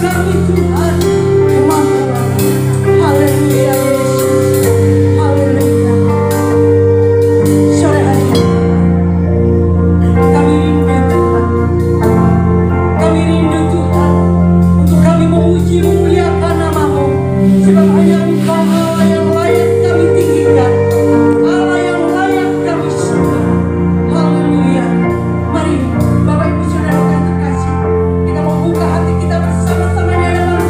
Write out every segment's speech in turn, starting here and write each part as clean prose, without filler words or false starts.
kami Tuhan, kemampuan. Haleluya Yesus, haleluya. Sore hari ini kami rindu Tuhan, kami rindu Tuhan untuk kami memuji memuliakan nama-Mu, sebab hanya Engkau Allah yang layak kami tinggikan, Allah yang layak kami sembah. Haleluya. Mari Bapak Ibu Saudara yang terkasih, kita membuka hati kita bersama-sama di hadapan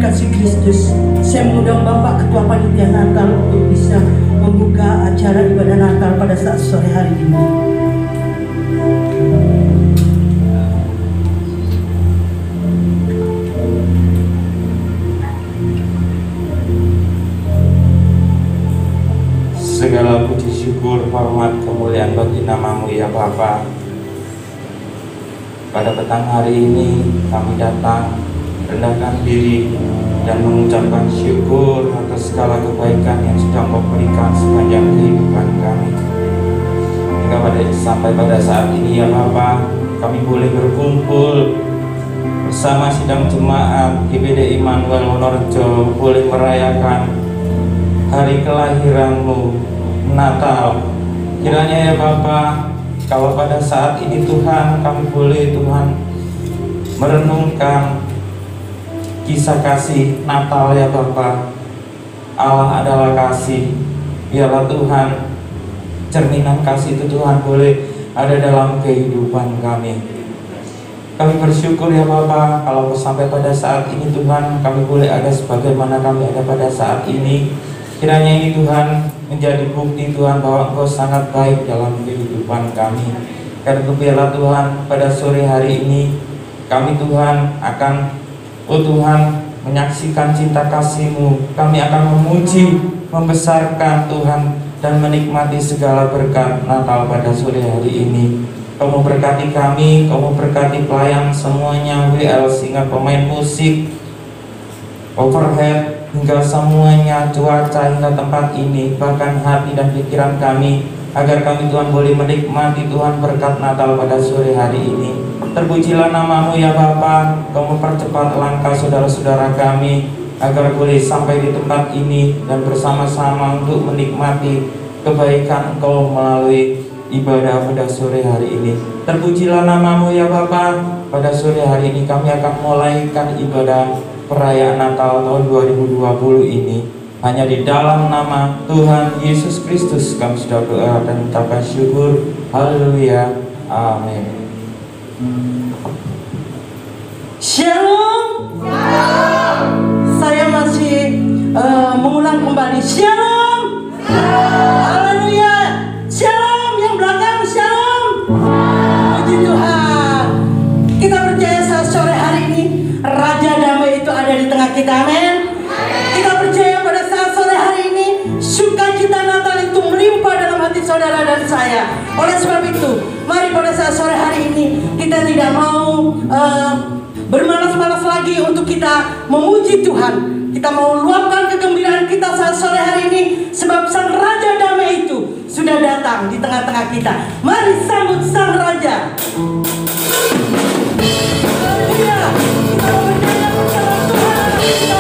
kasih Kristus, saya mengundang Bapak Ketua Panitia Natal untuk bisa membuka acara ibadah Natal pada saat sore hari ini. Segala puji syukur, hormat, kemuliaan bagi nama-Mu ya Bapa. Pada petang hari ini kami datang rendahkan diri dan mengucapkan syukur atas segala kebaikan yang sudah Kau berikan sepanjang kehidupan kami. Hingga sampai pada saat ini ya Bapa, kami boleh berkumpul bersama sidang jemaat GBD Immanuel Wonorejo, boleh merayakan hari kelahiran-Mu, Natal. Kiranya ya Bapa, kalau pada saat ini Tuhan, kami boleh Tuhan merenungkan kisah kasih Natal ya Bapa. Allah adalah kasih. Biarlah Tuhan, cerminan kasih itu Tuhan boleh ada dalam kehidupan kami. Kami bersyukur ya Bapa, kalau sampai pada saat ini Tuhan, kami boleh ada sebagaimana kami ada pada saat ini. Kiranya ini Tuhan menjadi bukti Tuhan bahwa Engkau sangat baik dalam kehidupan kami. Karena biarlah Tuhan pada sore hari ini kami Tuhan akan Tuhan menyaksikan cinta kasih-Mu. Kami akan memuji, membesarkan Tuhan dan menikmati segala berkat Natal pada sore hari ini. Kau memberkati kami, Kau memberkati pelayan semuanya, WL Singer, pemain musik, overhead, hingga semuanya, cuaca, hingga tempat ini, bahkan hati dan pikiran kami, agar kami Tuhan boleh menikmati Tuhan berkat Natal pada sore hari ini. Terpujilah nama-Mu ya Bapa. Kau mempercepat langkah saudara-saudara kami agar boleh sampai di tempat ini dan bersama-sama untuk menikmati kebaikan Engkau melalui ibadah pada sore hari ini. Terpujilah nama-Mu ya Bapa. Pada sore hari ini kami akan mulaikan ibadah perayaan Natal tahun 2020 ini. Hanya di dalam nama Tuhan Yesus Kristus kami sudah berdoa dan mengucapkan syukur. Haleluya. Amin. Shalom. Saya masih mengulang kembali. Shalom. Haleluya. Shalom. Yang belakang shalom. Puji Tuhan. Kita percaya saat sore hari ini Raja Damai itu ada di tengah kita. Amin. Kita percaya pada saat sore hari ini sukacita Natal itu melimpah dalam hati saudara dan saya. Oleh sebab itu, mari pada saat sore hari ini kita tidak mau bermalas-malas lagi untuk kita memuji Tuhan. Kita mau luapkan kegembiraan kita saat sore hari ini, sebab Sang Raja Damai itu sudah datang di tengah-tengah kita. Mari sambut Sang Raja. Haleluya. Kita berdaya bersama Tuhan kita.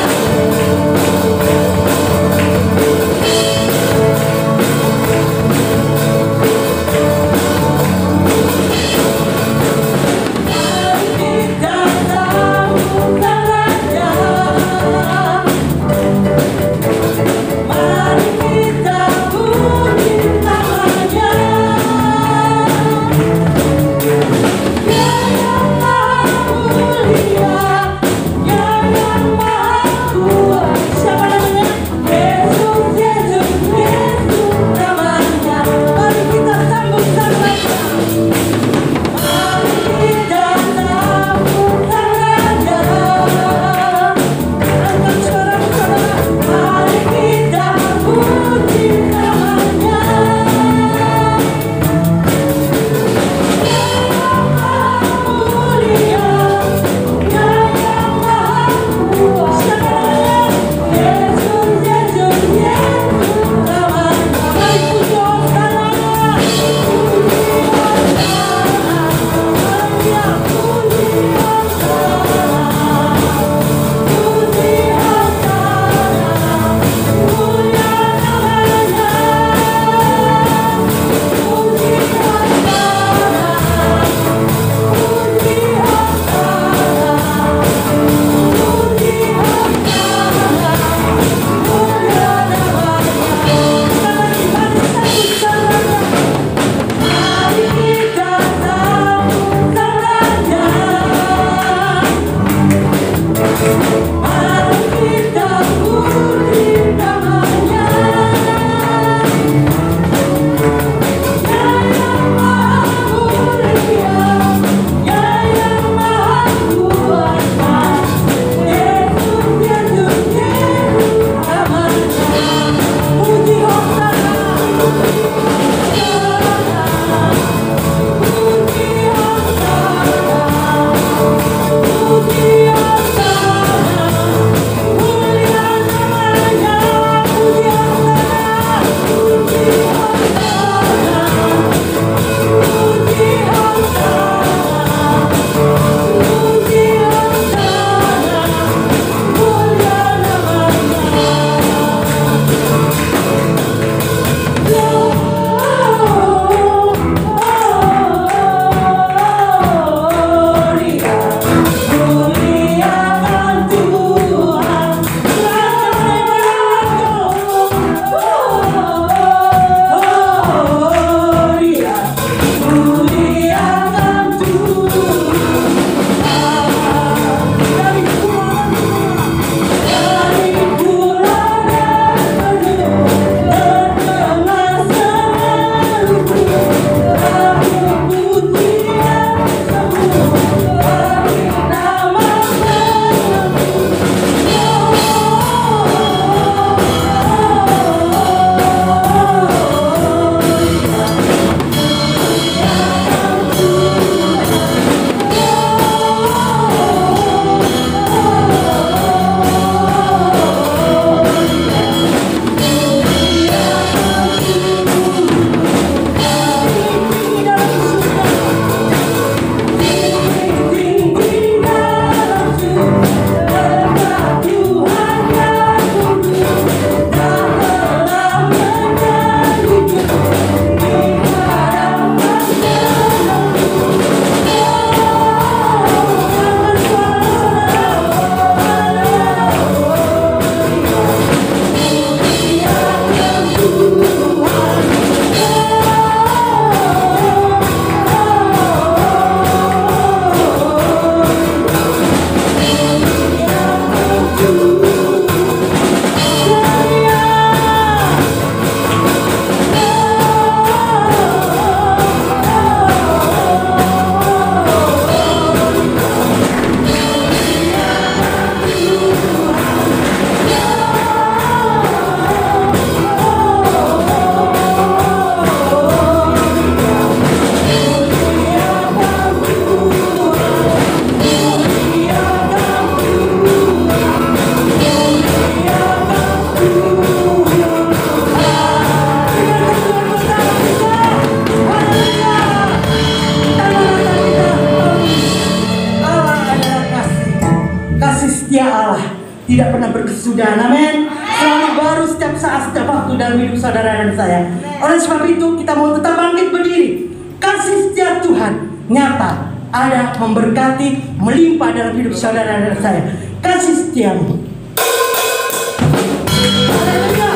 Kasih setia Allah tidak pernah berkesudahan, amin. Selalu baru setiap saat, setiap waktu dalam hidup saudara dan saya. Oleh sebab itu kita mau tetap bangkit berdiri. Kasih setia Tuhan nyata, ada, memberkati, melimpah dalam hidup saudara dan saya. Kasih setiamu. Haleluya.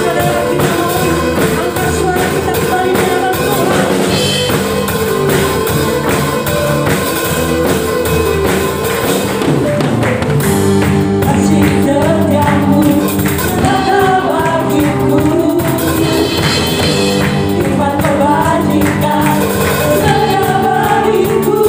Saudara, kita mau angkat suara kita kembali di hadapan Tuhan. Kasih setiamu nyata bagiku, firman kebajikan nyata bagiku.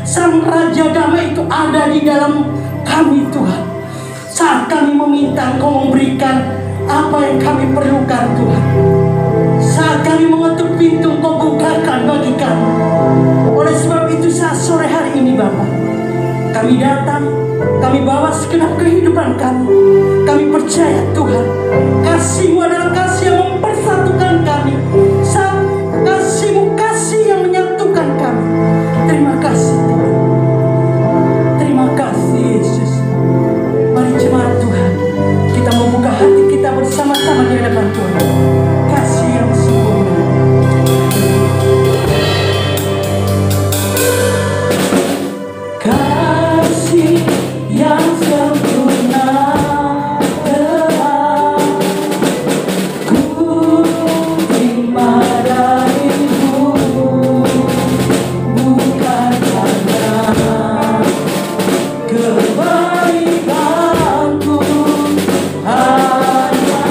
Sang Raja Damai itu ada di dalam kami Tuhan. Saat kami meminta Engkau memberikan apa yang kami perlukan Tuhan. Saat kami mengetuk pintu Engkau bukakan bagi kami. Oleh sebab itu saat sore hari ini Bapa, kami datang, kami bawa segenap kehidupan kami. Kami percaya Tuhan, kasih-Mu adalah kasih yang mempersatukan kami. Kasih-Mu kasih yang menyatukan kami. Terima kasih Tuhan. Terima kasih Yesus. Mari jemaat Tuhan, kita membuka hati kita bersama-sama di hadapan Tuhan. Kasih yang sempurna. Kasih yang sempurna telah ku terima darimu, bukan karena kebaikanku, hanya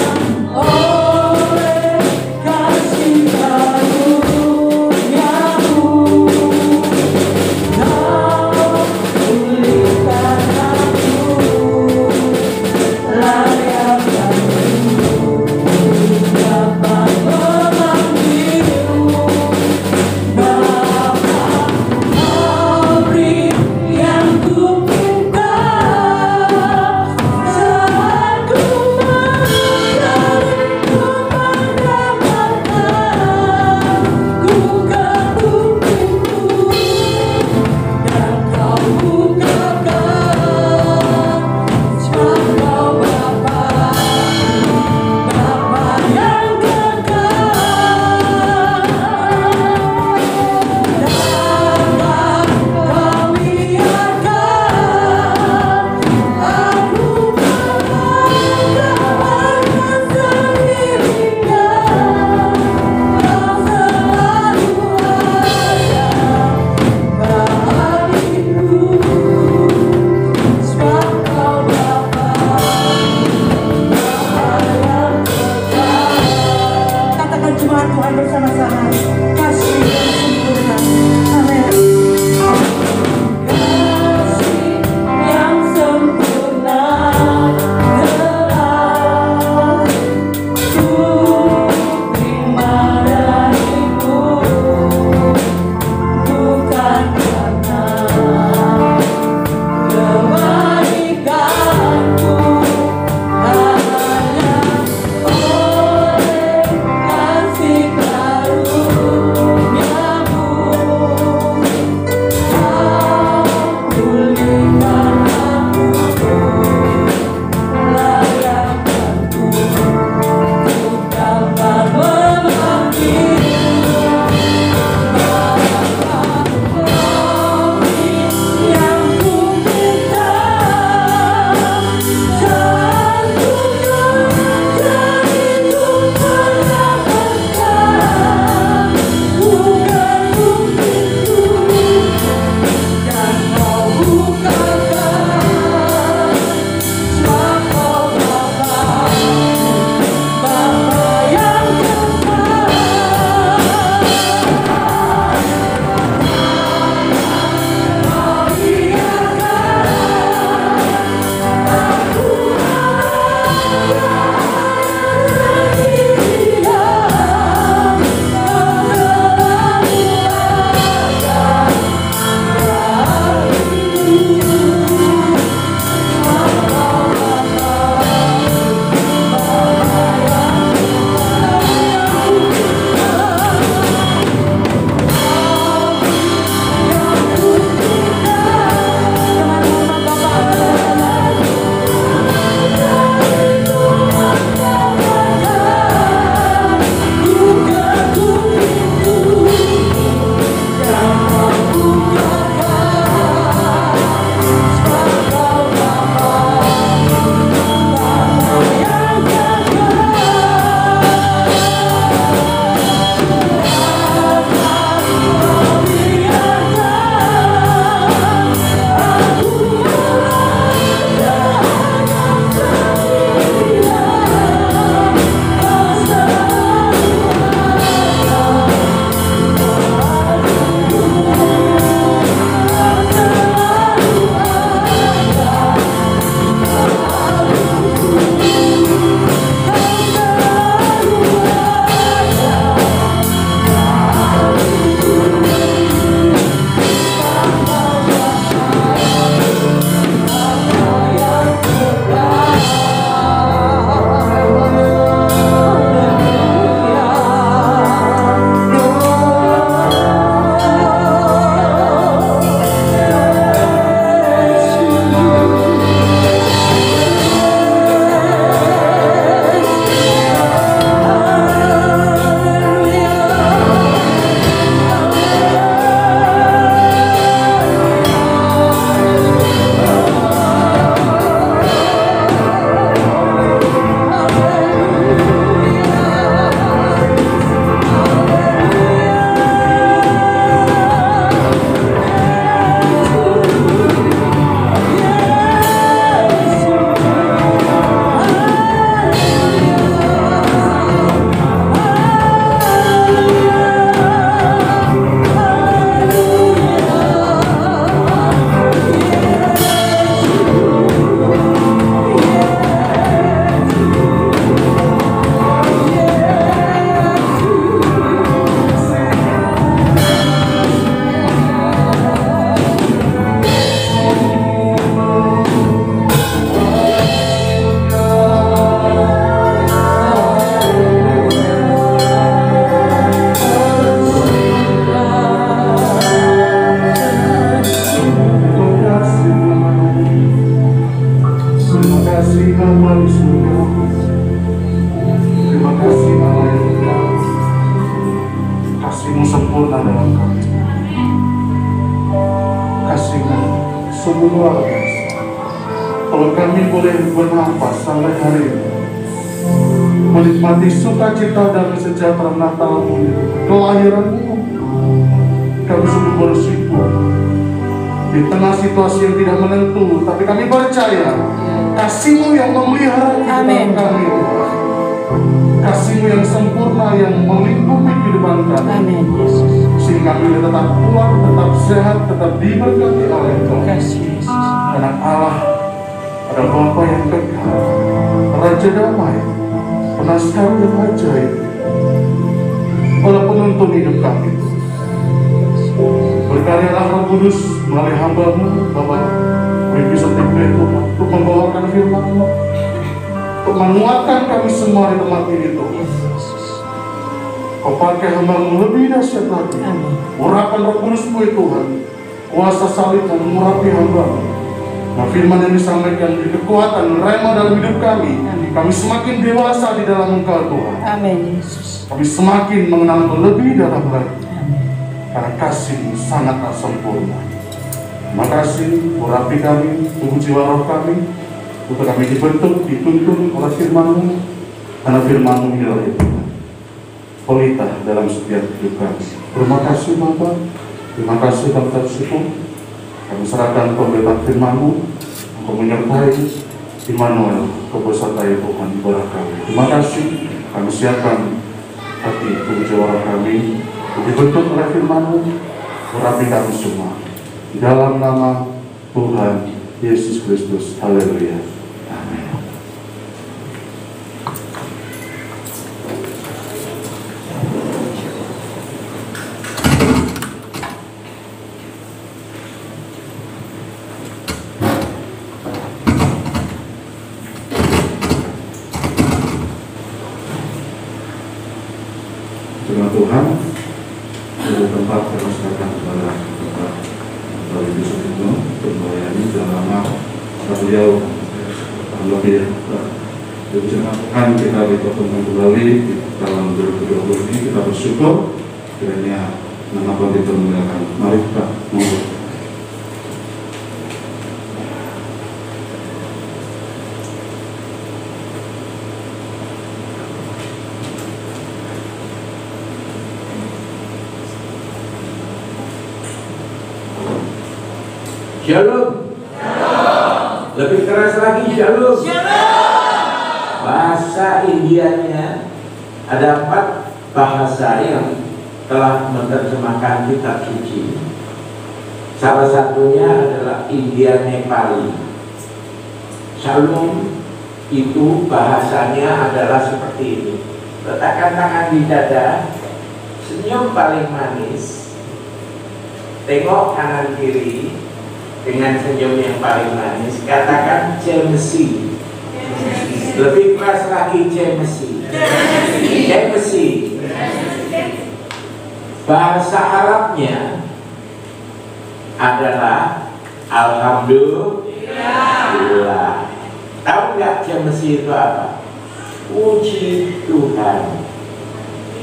kasih Bapa di surga. Terima kasih Allah yang kekal. Kasih-Mu sempurna dalam kami. Kasih-Mu sungguh luar biasa. Kalau kami boleh bernafas sampai hari ini, menikmati sukacita dan sejahtera Natal-Mu, kelahiran-Mu, kami sungguh bersyukur. Di tengah situasi yang tidak menentu, tapi kami percaya kasih-Mu yang memelihara kehidupan kami, Tuhan. Kasih-Mu yang sempurna yang melindungi kehidupan kami. Amin, Yesus. Sehingga kami tetap kuat, tetap sehat, tetap diberkati oleh Tuhan. Anak Allah adalah Bapa yang kekal, Raja damai, Penaskar yang ajaib, oleh penuntun hidup kami. Berkaryalah Roh Kudus melalui hamba-Mu, Bapa, kami bisa terpilih Tuhan untuk membawakan firman-Mu, untuk menguatkan kami semua di tempat ini, Tuhan. Kau pakai hamba-Mu lebih dahsyat lagi. Urapan Roh Kudus-Mu, Tuhan, kuasa salib dan mengurapi hamba-Mu. Nah, firman yang disampaikan di kekuatan rema dalam hidup kami. Kami semakin dewasa di dalam Engkau, Tuhan. Amin, Yesus. Kami semakin mengenal-Mu lebih dalam lagi. Karena kasih-Mu sangatlah sempurna. Terima kasih, urapi kami, tubuh jiwa roh kami, untuk kami dibentuk, dituntun oleh firman-Mu. Karena firman-Mu inilah itu pelita dalam setiap hidup kami. Terima kasih Bapak, terima kasih Bapak syukur. Kami serahkan pemberitaan firman-Mu untuk menyertai Immanuel, Kau bersertai Tuhan ibadah kami. Terima kasih, kami siapkan hati tubuh jiwa roh kami dibentuk oleh firman-Mu, urapi kami semua. Di dalam nama Tuhan Yesus Kristus. Haleluya. Amin. Terima Tuhan. Dari tempat kami serahkan kepada Bapak Bapak Ibu Sutino untuk melayani selama beliau lebih berjemaah Tuhan. Kita dipertemukan kembali di tahun 2020 ini. Kita bersyukur kiranya nama Tuhan dipermuliakan. Mari kita monggo. Shalom. Lebih keras lagi shalom. Bahasa Indianya ada 4 bahasa yang telah menerjemahkan kitab suci. Salah satunya adalah India Nepali. Shalom itu bahasanya adalah seperti ini. Letakkan tangan di dada, senyum paling manis, tengok kanan kiri dengan senyum yang paling manis, katakan Cemesi. Lebih keras lagi Cemesi. Cemesi. Bahasa Arabnya adalah Alhamdulillah. Tahu nggak Cemesi itu apa? Puji Tuhan,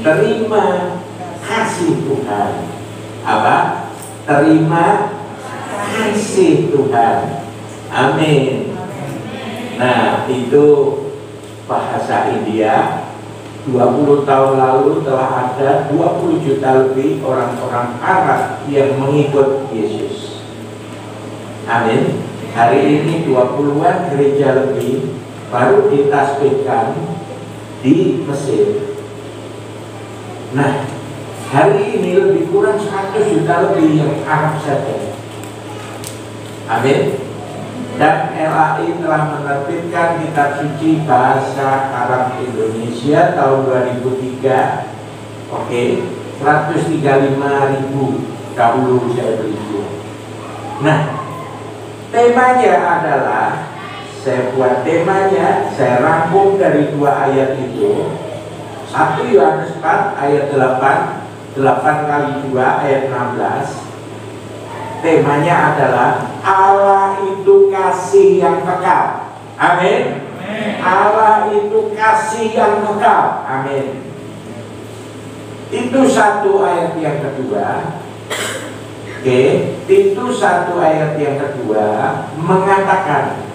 terima kasih Tuhan. Apa? Terima kasih Tuhan. Amin. Nah, itu bahasa India. 20 tahun lalu telah ada 20 juta lebih orang-orang Arab yang mengikut Yesus. Amin. Hari ini 20-an gereja lebih baru ditasbihkan di Mesir. Nah, hari ini lebih kurang 100 juta lebih yang Arab saja. Amin. Dan LAI telah menerbitkan kitab suci bahasa Arab Indonesia tahun 2003. Oke, 135.000 dahulu saya beli. Nah, temanya adalah, saya buat temanya, saya rangkum dari 2 ayat itu. 1 Yohanes 4 ayat 8, 8 kali 2 ayat 16. Temanya adalah Allah itu kasih yang kekal. Amin. Allah itu kasih yang kekal. Amin. Itu 1 ayat yang kedua. Oke, itu 1 ayat yang kedua mengatakan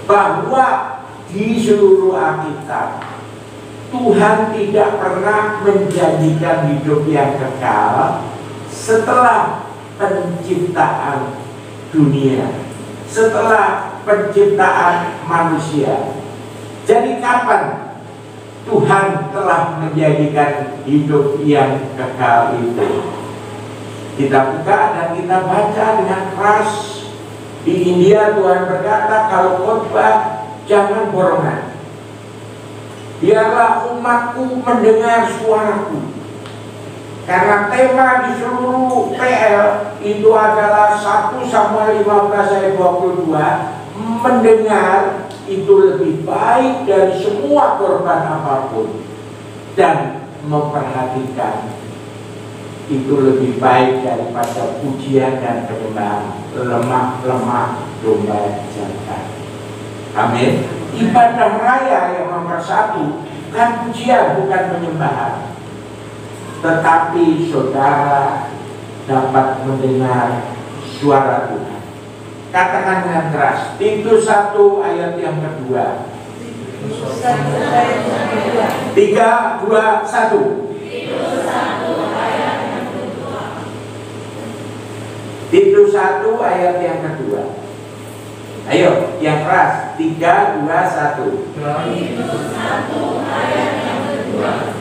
bahwa di seluruh Alkitab Tuhan tidak pernah menjanjikan hidup yang kekal setelah penciptaan dunia, setelah penciptaan manusia. Jadi kapan Tuhan telah menjadikan hidup yang kekal itu? Kita buka dan kita baca dengan keras. Di India Tuhan berkata, kalau khotbah jangan borongan. Biarlah umatku mendengar suaraku. Karena tema di seluruh PL itu adalah 1 Samuel 15 ayat 22, mendengar itu lebih baik dari semua korban apapun, dan memperhatikan itu lebih baik daripada pujian dan penyembahan lemak-lemak domba jantan. Amin. Ibadah raya yang nomor 1 bukan pujian, bukan penyembahan, tetapi saudara dapat mendengar suara Tuhan. Katakan dengan keras, Titus 1 ayat yang kedua. 3, 2, 1. Titus 1 ayat yang kedua. Ayo, yang keras. 3, 2, 1. Titus 1 ayat yang kedua.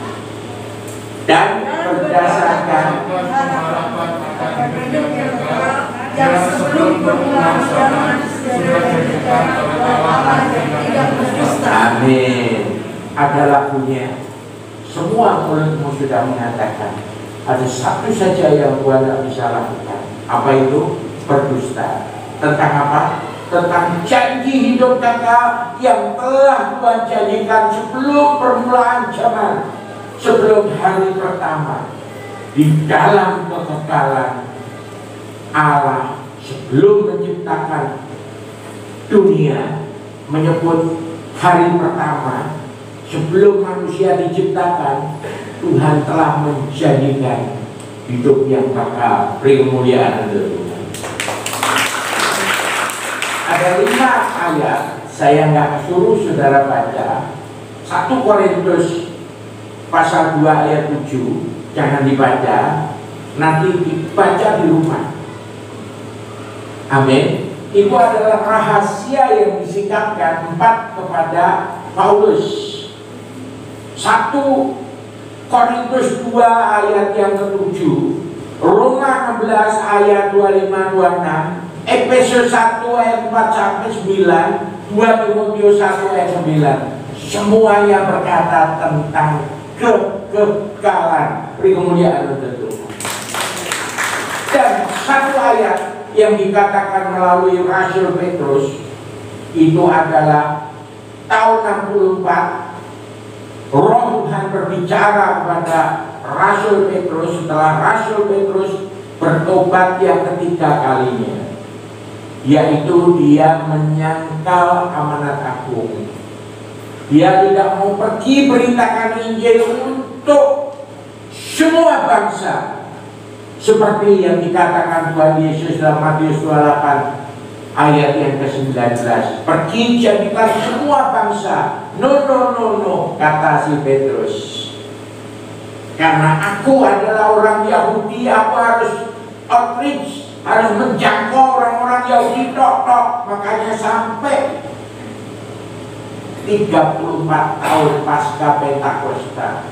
Dan berdasarkan yang sebelum permulaan zaman sudah dijadikan oleh Allah yang tidak berdusta. Amin. Ada lagunya. Semua mulutmu sudah mengatakan. Ada satu saja yang Tuhan tidak bisa lakukan. Apa itu? Berdusta. Tentang apa? Tentang janji hidup kekal yang telah Tuhan janjikan sebelum permulaan zaman, sebelum hari pertama. Di dalam kekekalan Allah sebelum menciptakan dunia, menyebut hari pertama sebelum manusia diciptakan, Tuhan telah menjanjikan hidup yang kekal. Beri kemuliaan untuk Tuhan. Ada 5 ayat, saya nggak suruh saudara baca. 1 Korintus pasal 2 ayat 7, jangan dibaca, nanti dibaca di rumah. Amin. Itu adalah rahasia yang disikapkan 4 kepada Paulus. 1 Korintus 2 ayat yang ke-7, Roma 16 ayat 25-26, Efesus 1 ayat 4 sampai 9, 2 Timotius 1 ayat 9. Semuanya berkata tentang kekekalan. Beri kemuliaan untuk Tuhan. Dan 1 ayat yang dikatakan melalui Rasul Petrus itu adalah tahun 64, Roh Tuhan berbicara kepada Rasul Petrus setelah Rasul Petrus bertobat yang ketiga kalinya, yaitu dia menyangkal amanat agung. Dia tidak mau pergi beritakan Injil untuk semua bangsa, seperti yang dikatakan Tuhan Yesus dalam Matius 28 ayat yang ke-19. Pergi jadikan semua bangsa. No, kata si Petrus. Karena aku adalah orang Yahudi, aku harus outreach, harus menjangkau orang-orang Yahudi tok. Makanya sampai 34 tahun pasca Pentakosta,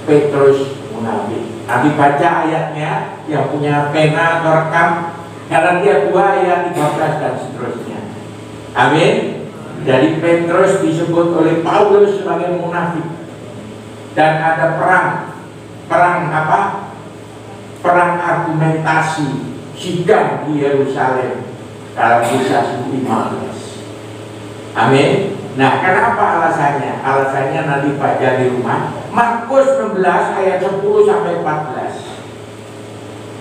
Petrus munafik. Nanti baca ayatnya, yang punya pena atau rekam, Galatia 2 ayat 13 dan seterusnya. Amin. Jadi Petrus disebut oleh Paulus sebagai munafik. Dan ada perang apa? Perang argumentasi, sidang di Yerusalem dalam kisah 15. Amin. Nah, kenapa alasannya? Alasannya nanti baca di rumah. Markus 16 ayat 10 sampai 14.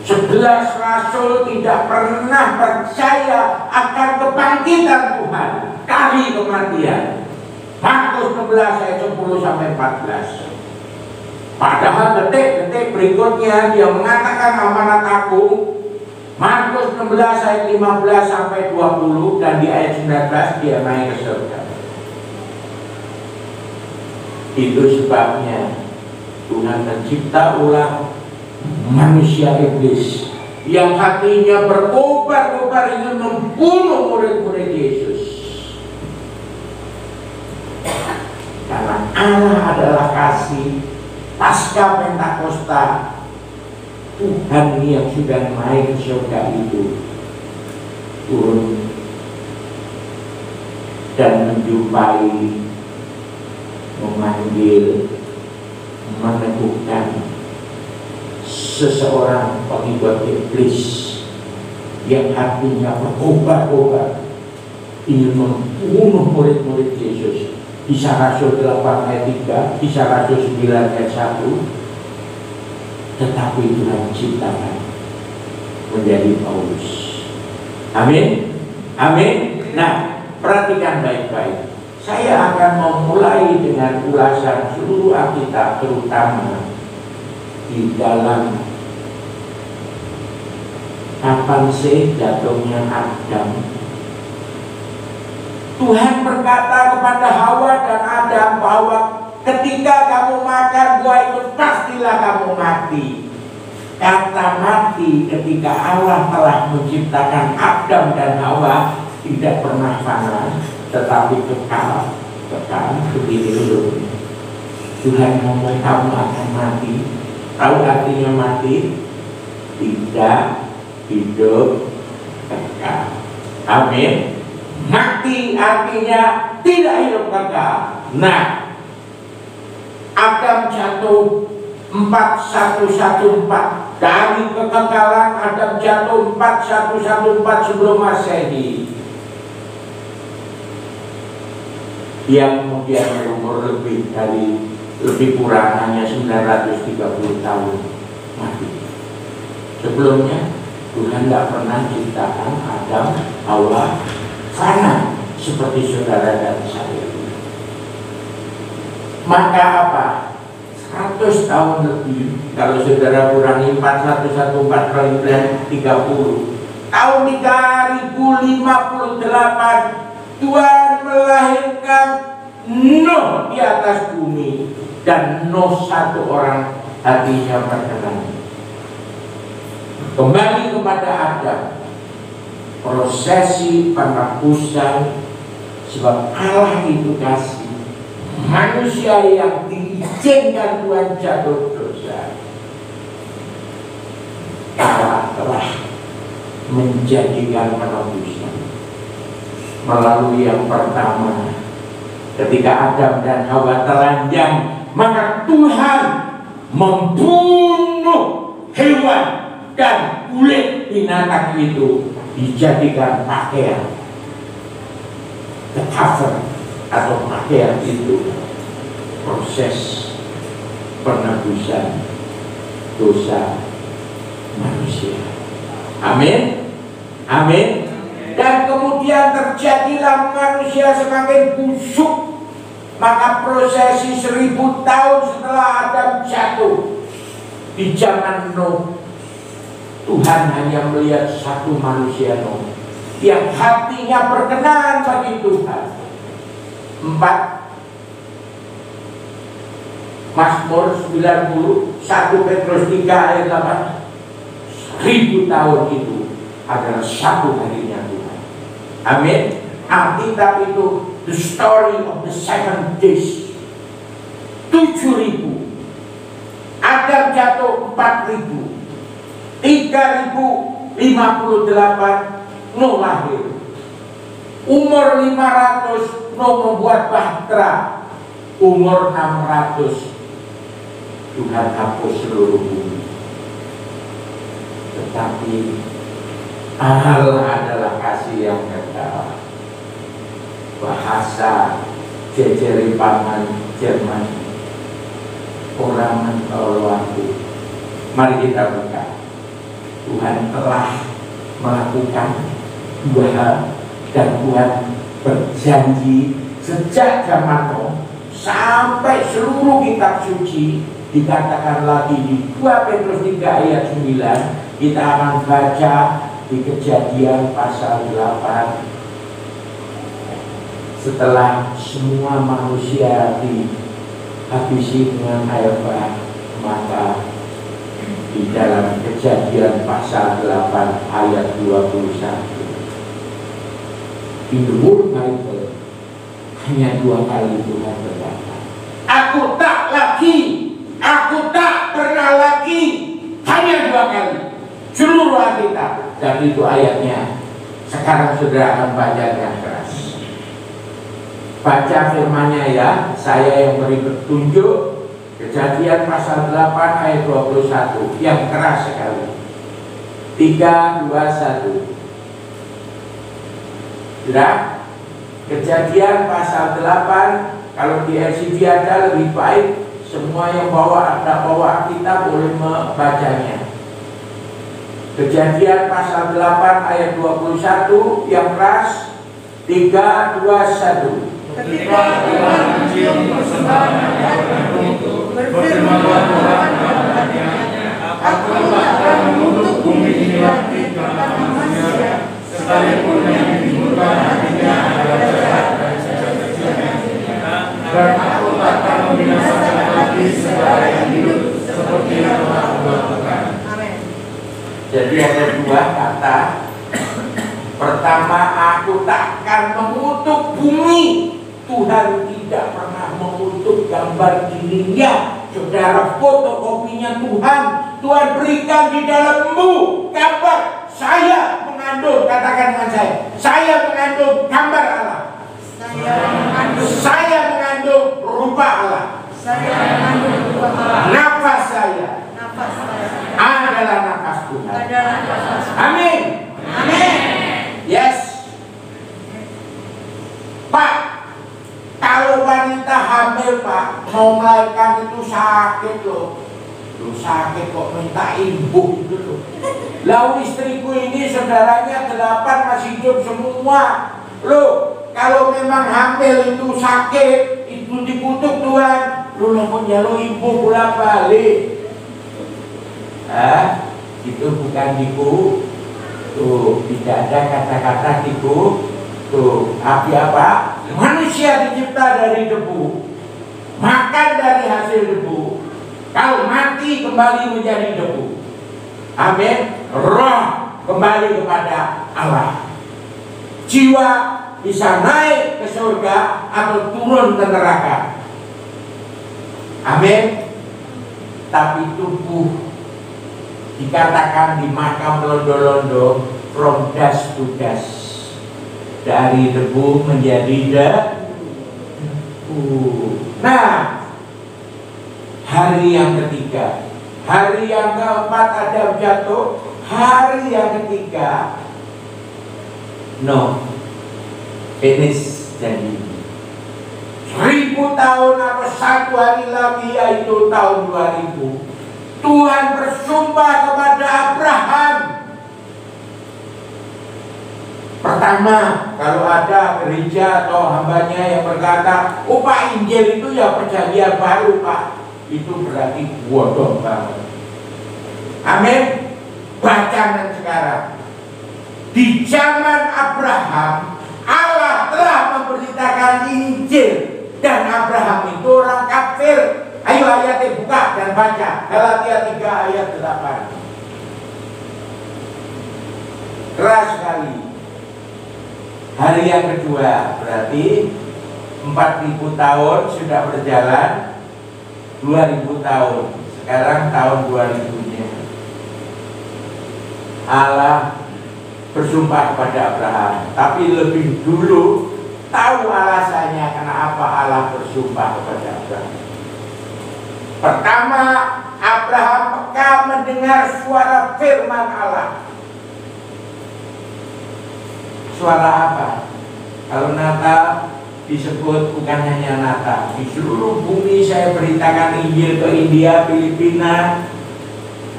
11 rasul tidak pernah percaya akan kebangkitan Tuhan kali kematian. Markus 16 ayat 10 sampai 14. Padahal detik-detik berikutnya dia mengatakan amanat agung. Markus 16 ayat 15 sampai 20 dan di ayat 19 dia naik ke surga. Itu sebabnya Tuhan mencipta ulang manusia iblis yang hatinya berkobar-kobar ingin membunuh murid-murid Yesus. Karena Allah adalah kasih. Pasca Pentakosta, Tuhan yang sudah naik ke surga itu turun dan menjumpai, memanggil, meneguhkan seseorang pengikut iblis yang hatinya berkobar-kobar ingin membunuh murid-murid Yesus. Kisah Rasul 8 ayat 3, Kisah Rasul 9 ayat 1. Tetapi Tuhan ciptakan menjadi Paulus. Amin. Amin. Nah, perhatikan baik-baik. Saya akan memulai dengan ulasan seluruh Alkitab, terutama di dalam kapan sih jatuhnya Adam. Tuhan berkata kepada Hawa dan Adam bahwa ketika kamu makan buah itu pastilah kamu mati. Kata mati ketika Allah telah menciptakan Adam dan Hawa tidak pernah fana, tetapi kekal. Begini dulu. Tuhan ngomong kamu akan mati. Tahu artinya mati? Tidak hidup kekal. Amin. Mati artinya tidak hidup kekal. Nah, Adam jatuh 4114 dari kekekalan. Adam jatuh 4114 sebelum Masehi. Dia kemudian berumur lebih kurang hanya 930 tahun mati. Sebelumnya Tuhan tidak pernah ciptakan Adam, Hawa fana seperti saudara dan saya. Maka apa? 100 tahun lebih. Kalau saudara kurangi 4114 kali 30, tahun 3058 Tuhan melahirkan Nuh di atas bumi, dan Nuh satu orang hatinya berkenan kembali kepada Adam. Prosesi penebusan, sebab Allah itu kasih. Manusia yang diizinkan Tuhan jatuh dosa, Allah telah menjadikan penebusan melalui yang pertama. Ketika Adam dan Hawa telanjang, maka Tuhan membunuh hewan dan kulit binatang itu dijadikan pakaian, the cover atau pakaian itu. Proses penebusan dosa manusia. Amin. Amin. Dan kemudian terjadilah manusia semakin busuk. Maka prosesi 1000 tahun setelah Adam jatuh, di zaman Nuh, Tuhan hanya melihat satu manusia Nuh yang hatinya berkenan bagi Tuhan. 4 Mazmur 90, 1 Petrus 3 ayat 8. 1000 tahun itu adalah satu harinya Tuhan. Amin. Alkitab itu the story of the 7 days. 7000. Adam jatuh 4000. 3058 Nuh lahir. Umur 500 Nuh membuat bahtera. Umur 600 Tuhan hapus seluruh bumi. Tetapi Allah adalah kasih yang kekal. Bahasa Jejeri Pangan Jerman, orang menolakku. Mari kita buka Tuhan telah melakukan dua hal, dan Tuhan berjanji sejak zaman Nuh sampai seluruh kitab suci. Dikatakan lagi di 2 Petrus 3 ayat 9, kita akan baca di Kejadian pasal 8. Setelah semua manusia dihabisi dengan air bah, maka di dalam Kejadian pasal 8 ayat 21, di Word Bible hanya 2 kali Tuhan berkata, aku tak lagi, aku tak pernah lagi, hanya 2 kali seluruh Alkitab. Dan itu ayatnya. Sekarang saudara akan baca dengan keras. Baca firman-Nya ya, saya yang beri petunjuk. Kejadian pasal 8 ayat 21 yang keras sekali. 3, 2, 1. Sudah? Kejadian pasal 8, kalau di LCD ada lebih baik. Semua yang bawa Alkitab boleh membacanya. Kejadian pasal 8 ayat 21 yang keras. 3, 2, 1. Ketika Tuhan mencium persembahan itu, berfirmanlah Tuhan kepadanya, aku tak akan mengutuk bumi ini lagi karena manusia, sekalipun yang ditimbulkan hatinya adalah jahat dan sejak-jaknya, dan aku tak akan membinasakan lagi segala yang hidup seperti yang telah kulakukan. Jadi ada 2 kata. Pertama, aku takkan mengutuk bumi. Tuhan tidak pernah mengutuk gambar dirinya. Saudara, fotokopinya Tuhan. Tuhan berikan di dalammu gambar. Saya mengandung, katakan dengan saya mengandung gambar Allah. Saya mengandung rupa Allah. Saya mengandung rupa Allah. Nafas saya adalah nafas Tuhan. Amin. Amin. Yes. Pak, kalau wanita hamil Pak, mau melahirkan itu sakit loh. Sakit kok minta ibu gitu loh. Lalu istriku ini saudaranya 8 masih hidup semua. Loh, kalau memang hamil itu sakit, itu dikutuk Tuhan. Lu mau nyalo ibu pulang balik. Itu bukan diku. Tuh, tidak ada kata-kata diku. Tuh, apa? Manusia dicipta dari debu, makan dari hasil debu. Kalau mati kembali menjadi debu. Amin. Roh kembali kepada Allah. Jiwa bisa naik ke surga atau turun ke neraka. Amin. Tapi tubuh dikatakan di makam londo-londo, from dust to dust, dari debu menjadi debu. Nah, hari yang ketiga, hari yang keempat Adam jatuh, hari yang ketiga Nuh finish. Jadi 1000 tahun atau 1 hari lagi, yaitu tahun 2000, Tuhan bersumpah kepada Abraham. Pertama, kalau ada gereja atau hambanya yang berkata, oh Pak, Injil itu ya perjanjian baru Pak, itu berarti bodoh banget. Amin. Bacakan sekarang. Di zaman Abraham, Allah telah memberitakan Injil, dan Abraham itu orang kafir. Ayo ayatnya buka dan baca. Galatia 3 ayat 8. Keras sekali. Hari yang kedua berarti 4000 tahun sudah berjalan, 2000 tahun. Sekarang tahun 2000-nya. Allah bersumpah kepada Abraham, tapi lebih dulu tahu alasannya kenapa Allah bersumpah kepada Abraham. Pertama, Abraham peka mendengar suara firman Allah. Suara apa? Kalau Natal disebut bukan hanya Natal, di seluruh bumi saya beritakan Injil ke India, Filipina,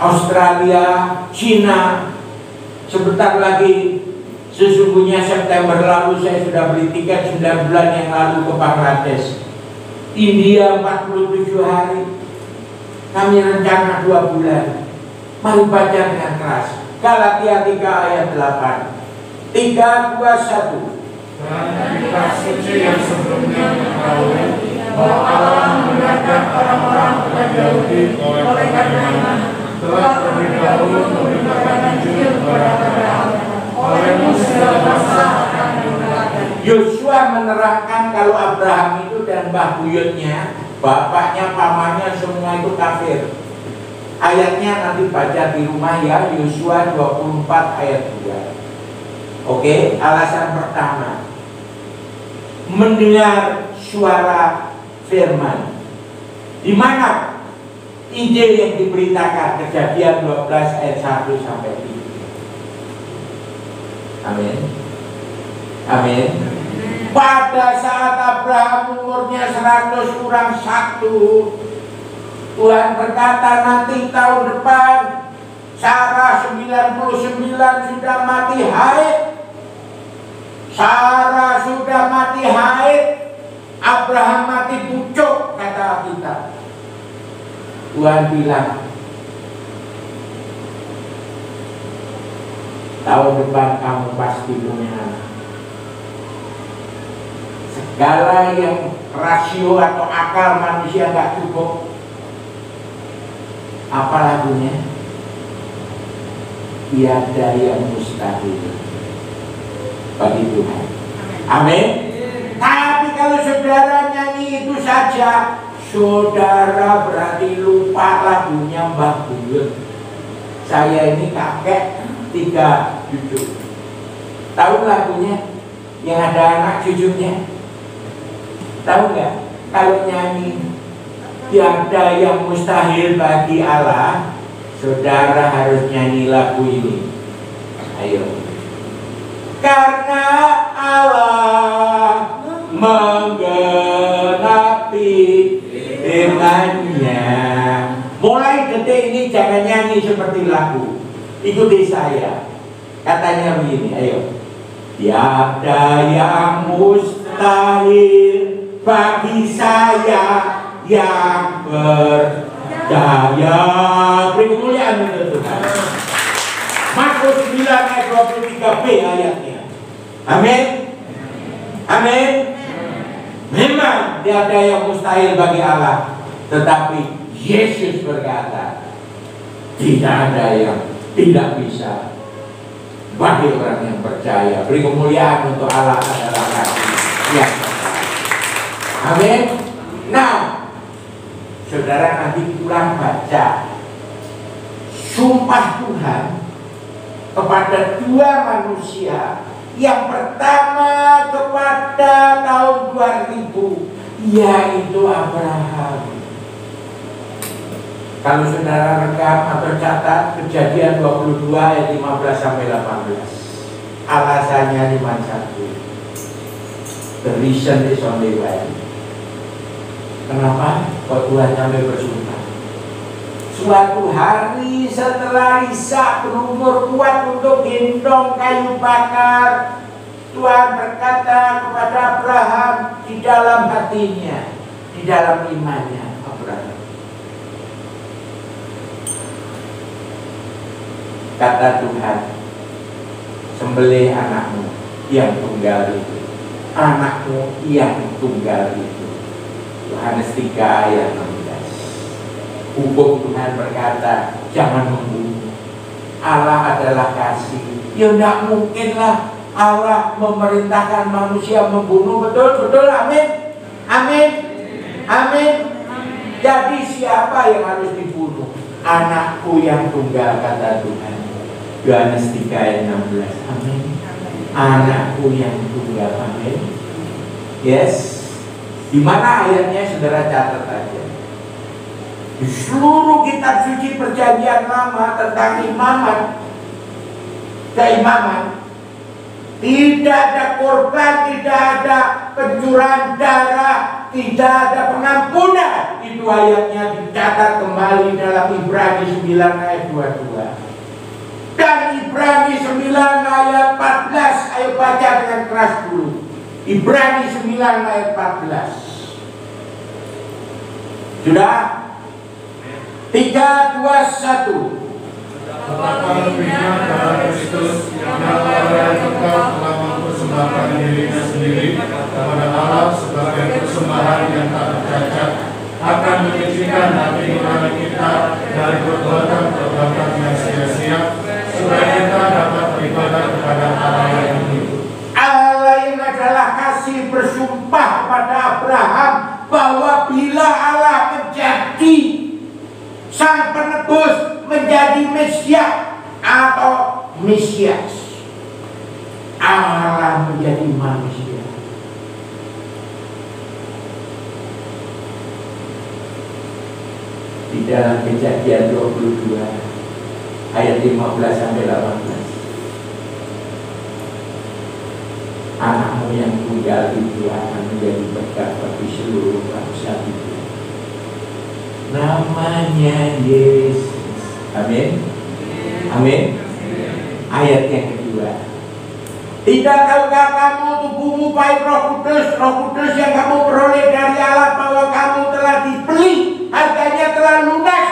Australia, Cina. Sebentar lagi, sesungguhnya September lalu saya sudah beli tiket 9 bulan yang lalu ke Bangladesh. India 47 hari. Kami rencana 2 bulan. Mari baca dengan keras. Galatia 3 ayat 8. 3, 2, 1. Dan kitab suci yang sebelumnya mengetahui bahwa Allah menggunakan orang-orang bukan Yahudi oleh karena iman telah terlebih dahulu memberitakan Injil kepada Abraham oleh Musa bangsa akan dimuliakan. Yosua menerangkan kalau Abraham itu dan mbah buyutnya, bapaknya, pamannya semua itu kafir. Ayatnya nanti baca di rumah ya, Yosua 24 ayat 2. Oke, alasan pertama, mendengar suara firman. Di mana Injil yang diberitakan? Kejadian 12 ayat 1 sampai 3. Amin. Amin. Pada saat Abraham umurnya 100 kurang 1, Tuhan berkata nanti tahun depan Sarah 99 sudah mati haid. Sarah sudah mati haid, Abraham mati pucuk, kata kita. Tuhan bilang, tahun depan kamu pasti punya anak. Segala yang rasio atau akal manusia nggak cukup. Apa lagunya? Tiada yang mustahil bagi Tuhan. Amin. Tapi kalau saudara nyanyi itu saja, saudara berarti lupa lagunya Mbah Buyut. Saya ini kakek 3 cucu. Tahu lagunya yang ada anak cucunya? Tahu nggak? Kalau nyanyi tiada yang mustahil bagi Allah, saudara harus nyanyi lagu ini. Ayo. Karena Allah menggenapi firman-Nya. Mulai detik ini jangan nyanyi seperti lagu. Ikuti saya. Katanya begini, ayo. Tiada yang mustahil bagi saya yang percaya. Beri kemuliaan untuk Tuhan. Markus 9 ayat 23b ayatnya. Amin. Amin. Memang tiada yang mustahil bagi Allah, tetapi Yesus berkata, tidak ada yang tidak bisa bagi orang yang percaya. Beri kemuliaan untuk Allah adalah kasih yang percaya. Amin. Nah, saudara nanti pulang baca sumpah Tuhan kepada 2 manusia. Yang pertama kepada tahun 2000, yaitu Abraham. Kalau saudara rekam atau catat Kejadian 22 ayat 15 sampai 18. Alasannya cuma 1. The reason is only one. Kenapa kok Tuhan sampai bersumpah? Suatu hari setelah Ishak berumur kuat untuk gendong kayu bakar, Tuhan berkata kepada Abraham di dalam hatinya, di dalam imannya, Abraham. Kata Tuhan, sembelih anakmu yang tunggal itu, anakmu yang tunggal itu. Yohanes 3 ayat 16. Hukum Tuhan berkata, jangan membunuh. Allah adalah kasih. Ya tidak mungkinlah Allah memerintahkan manusia membunuh. Betul, betul, amin. Amin. Amin. Jadi siapa yang harus dibunuh? Anakku yang tunggal, kata Tuhan. Yohanes 3 ayat 16. Amin. Anakku yang tunggal, amin. Yes. Di mana ayatnya saudara catat aja. Di seluruh kitab suci perjanjian lama tentang imaman, keimaman, Tidak ada korban, tidak ada pencurahan darah, tidak ada pengampunan. Itu ayatnya dicatat kembali dalam Ibrani 9 ayat 22. Dan Ibrani 9 ayat 14, ayo baca dengan keras dulu. Ibrani 9 ayat 14. Sudah? 3, 2, 1. Betapa lebihnya darah Kristus yang oleh engkau telah mempersembahkan dirinya sendiri kepada Allah sebagai persembahan yang tak tercacat, akan menyucikan hati nurani kita dari perbuatan-perbuatan yang sia-sia, supaya kita dapat beribadah kepada Allah yang hidup. Allah yang adalah kasih bersumpah kepada Abraham bahwa bila Allah menjadi sang penebus, menjadi Mesias atau Mesias, Allah menjadi manusia. Di dalam Kejadian 22 ayat 15 sampai 18. Anakmu yang tunggal itu akan menjadi berkat bagi seluruh bangsa itu. Namanya Yesus. Amin. Amin. Ayat yang kedua. Tidak tahukah kamu tubuhmu baik Roh Kudus yang kamu peroleh dari Allah, bahwa kamu telah dibeli, harganya telah lunas.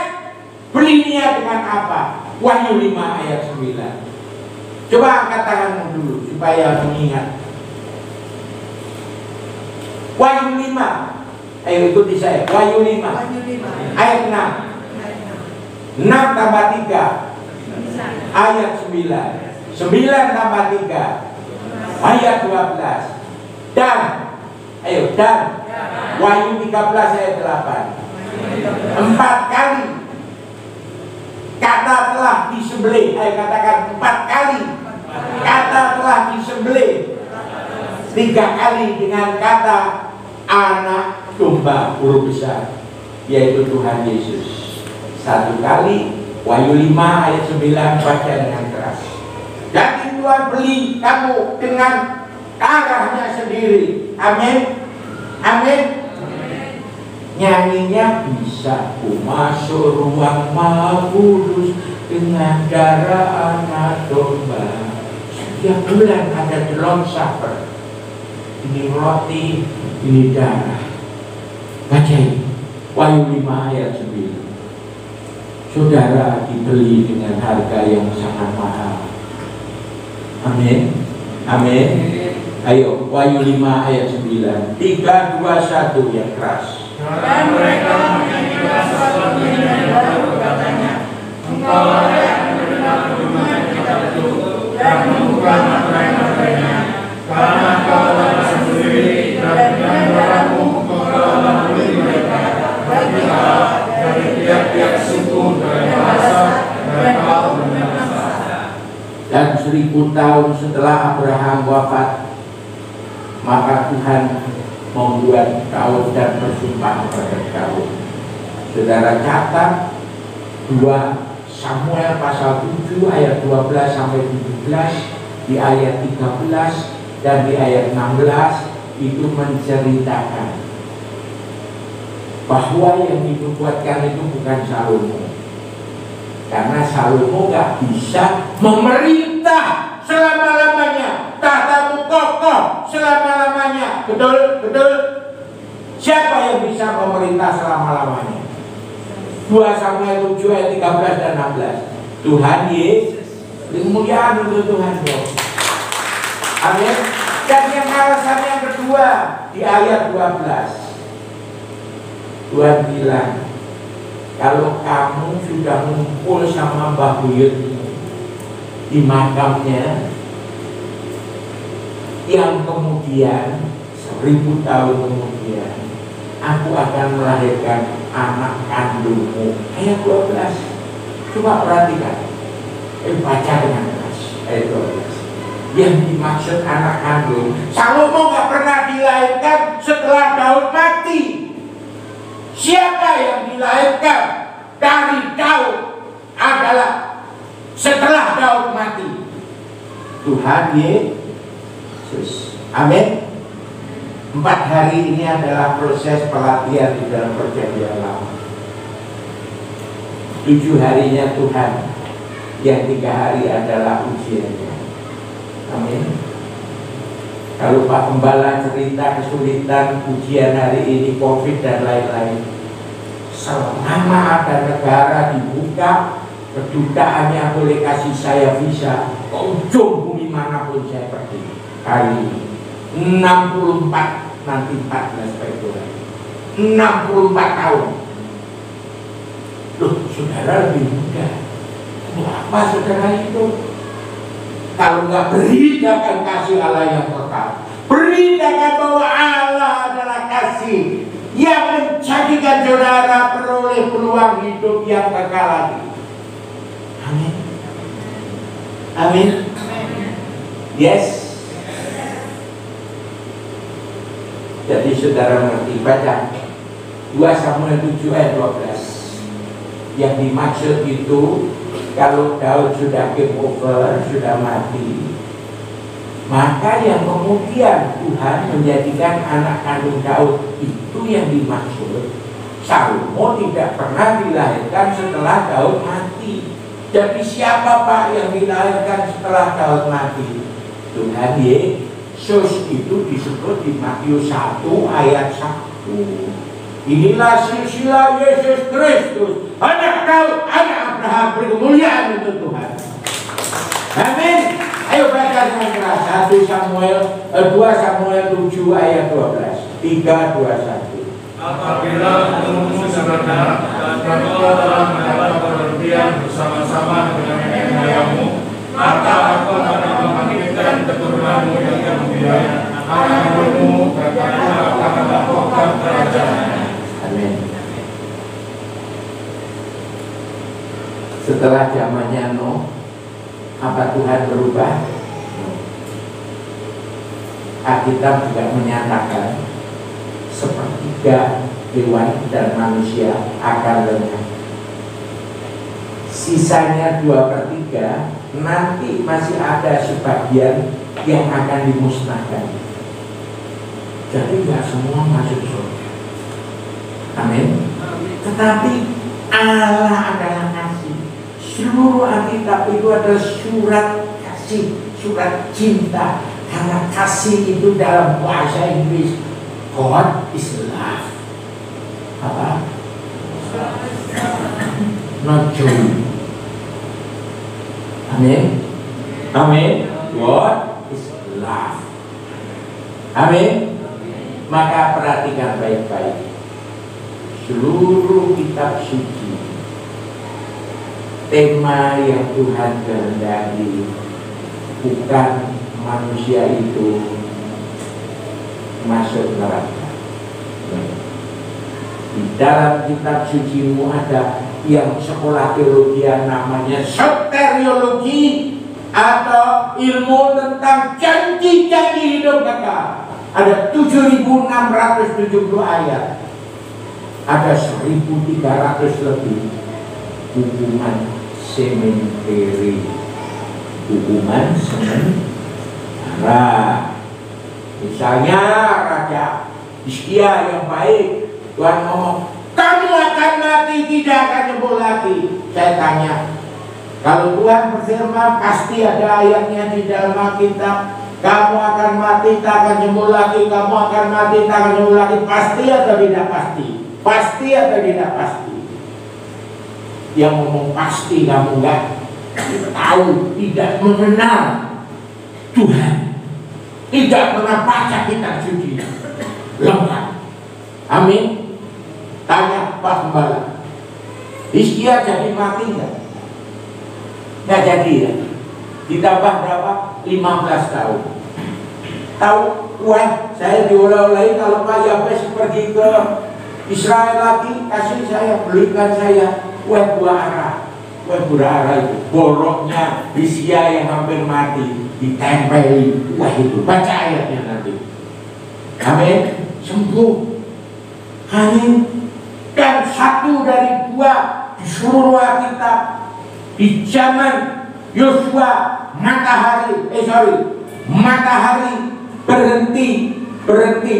Belinya dengan apa? Wahyu 5 ayat 9. Coba angkat tanganmu dulu supaya mengingat. Wahyu 5. Ayo ikuti saya. Wahyu 5 ayat 6. 6 tambah 3 ayat 9. 9 tambah 3 ayat 12. Dan Wahyu 13 ayat 8. 4 kali kata telah disembelih. Ayo katakan 4 kali kata telah disembelih. 3 kali dengan kata anak domba huruf besar, yaitu Tuhan Yesus. 1 kali. Wahyu 5 ayat 9, baca dengan keras. Jadi Tuhan beli kamu dengan darahnya sendiri. Amin. Amin. Nyanyinya bisa. Ku masuk ruang Maha Kudus dengan darah anak domba. Setiap bulan ada the Lord Supper. Ini roti, ini darah. Baca ini. Wahyu 5 ayat 9. Saudara dibeli dengan harga yang sangat mahal. Amin. Amin. Ayo, Wahyu 5 ayat 9. 3, 2, 1 yang keras. Dan mereka menyanyikan sesuatu yang baru, katanya, engkau yang menerima firman kitab itu dan membuka mata-matanya, karena engkau telah sendiri dan dengan darahmu engkau telah membeli mereka bagi Allah dari tiap-tiap suku dan bahasa dan kaum dan bangsa. Dan 1000 tahun setelah Abraham wafat, maka Tuhan membuat Daud dan bersumpah kepada Daud. Saudara catat 2 Samuel pasal 7 ayat 12 sampai 17, di ayat 13 dan di ayat 16 itu menceritakan bahwa yang dinubuatkan itu bukan Salomo, karena Salomo gak bisa memerintah selama-lamanya, tahtamu kokoh selama-lamanya. Betul? Betul? Siapa yang bisa memerintah selama-lamanya? 2 Samuel 7 ayat 13 dan 16. Tuhan Yesus. Kemuliaan untuk Tuhan Yesus. Amin. Dan yang alasan yang kedua di ayat 12. Tuhan bilang, kalau kamu sudah ngumpul sama Mbah Buyut di makamnya, yang kemudian 1000 tahun kemudian aku akan melahirkan anak kandungmu. Ayat 12. Coba perhatikan. Baca dengan keras. Ayat 12. Yang dimaksud anak kandung, Salomo gak pernah dilahirkan setelah Daud mati. Siapa yang dilahirkan dari Daud adalah setelah Daud mati. Tuhan Yesus. Amin. 4 hari ini adalah proses pelatihan di dalam perjanjian lama. 7 harinya Tuhan, yang 3 hari adalah ujiannya. Amin. Kalau Pak Gembala cerita kesulitan ujian hari ini, COVID dan lain-lain, selama ada negara dibuka, kedutaannya boleh kasih saya visa ke ujung bumi manapun saya pergi. Kali ini 64, nanti 14 Februari 64 tahun. Loh, saudara lebih muda. Apa saudara itu? Kalau nggak beritakan kasih Allah yang kekal, beritakan bahwa Allah adalah kasih yang menjadikan saudara peroleh peluang hidup yang kekal lagi. Amin. Amin. Yes. Jadi saudara mengerti, baca 2 Samuel 7 ayat 12. Yang dimaksud itu, kalau Daud sudah game over, sudah mati, maka yang kemudian Tuhan menjadikan anak kandung Daud itu yang dimaksud. Salomo tidak pernah dilahirkan setelah Daud mati. Jadi siapa Pak yang dilahirkan setelah Daud mati? Tuhan Yesus. Itu disebut di Matius 1 ayat 1. Inilah silsilah Yesus Kristus, anak Daud, anak Abraham, beri kemuliaan untuk Tuhan. Amin. Ayo baca dengan keras 2 Samuel 7 ayat 12. 3, 2, 1. Apabila umurmu sebenarnya dan kamu telah mendapat perhentian bersama-sama dengan nenek moyangmu, maka aku akan membangkitkan keturunanmu yang kemudian anak ibumu dan kamu akan melakukan kerajaan. Amin. Setelah zamannya Nuh, apa Tuhan berubah? Alkitab juga menyatakan sepertiga hewan dan manusia akan lenyap. Sisanya 2/3 nanti masih ada sebagian yang akan dimusnahkan. Jadi nggak semua masuk surga. Amin. Tetapi Allah adalah kasih. Seluruh Alkitab itu adalah surat kasih, surat cinta. Karena kasih itu dalam bahasa Inggris, God is love. Apa? Not joy. Amin. Amin. God is love. Amin. Maka perhatikan baik-baik. Seluruh kitab suci, tema yang Tuhan kehendaki bukan manusia itu masuk neraka. Di dalam kitab sucimu ada yang sekolah teologi namanya soteriologi, atau ilmu tentang janji-janji hidup kekal. Ada 7.670 ayat. Ada 1.300 lebih hukuman sementeri, hukuman sementara. Misalnya Raja Hizkia yang baik, Tuhan ngomong, kamu akan mati, tidak akan sembuh lagi. Saya tanya, kalau Tuhan berfirman, pasti ada ayatnya di dalam Alkitab, kamu akan mati, tak akan sembuh lagi, kamu akan mati, tak akan sembuh lagi, pasti atau tidak pasti? Pasti atau tidak pasti? Yang ngomong pasti kamu nggak tahu, tidak mengenal Tuhan, tidak pernah baca kitab suci lengkap. Amin. Tanya Pak Gembala, Hizkia jadi mati nggak? Nggak jadi ya. Ditambah berapa? 15 tahun. Tahu, wah, saya dioleh-olehin kalau Pak Yabes pergi ke Israel lagi, kasih saya, belikan saya kue buah arah. Kue buah arah itu boroknya Hizkia yang hampir mati ditempeli. Wah, itu baca ayatnya nanti. Amin. Sembuh. Amin. Dan 1 dari 2 di seluruh Alkitab, di zaman Yosua matahari berhenti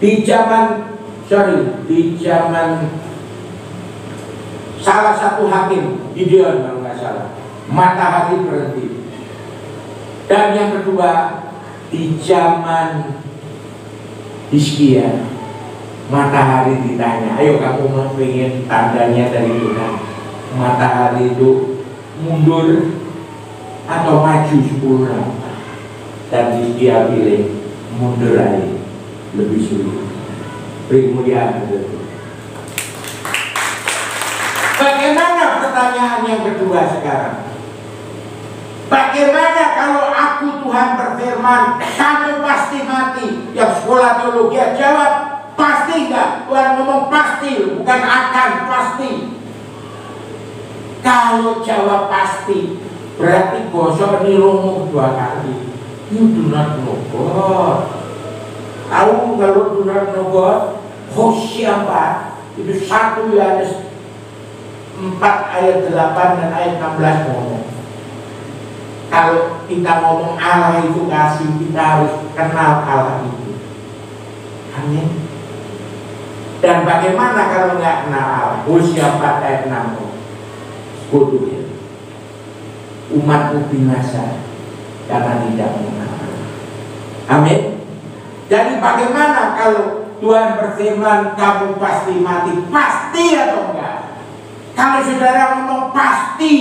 di zaman salah satu hakim, Gideon kalau nggak salah, matahari berhenti. Dan yang kedua, di zaman Hizkia, matahari ditanya, ayo kamu mau pengen tandanya dari Tuhan, matahari itu mundur atau maju 10 tahun. Dan Hizkia pilih mundur aja, lebih sulit. Beri kemuliaan itu. Bagaimana pertanyaan yang kedua sekarang? Bagaimana kalau aku Tuhan berfirman, kamu pasti mati? Yang sekolah teologi jawab, pasti enggak? Tuhan ngomong pasti, bukan akan, pasti. Kalau jawab pasti, berarti gosok nilungmu 2 kali. You do not know God. Tahu kalau do not know God? Hosea 4 itu 1 Yohanes 4 ayat 8 dan ayat 16 ngomong. Kalau kita ngomong Allah itu kasih, kita harus kenal Allah itu. Amin. Dan bagaimana kalau nggak kenal Allah? Hosea 4 ayat 6 bodoh ya. Umatku binasa karena tidak mengenal Allah. Amin. Jadi bagaimana kalau Tuhan berfirman kamu pasti mati? Pasti atau enggak? Kalau saudara ngomong pasti,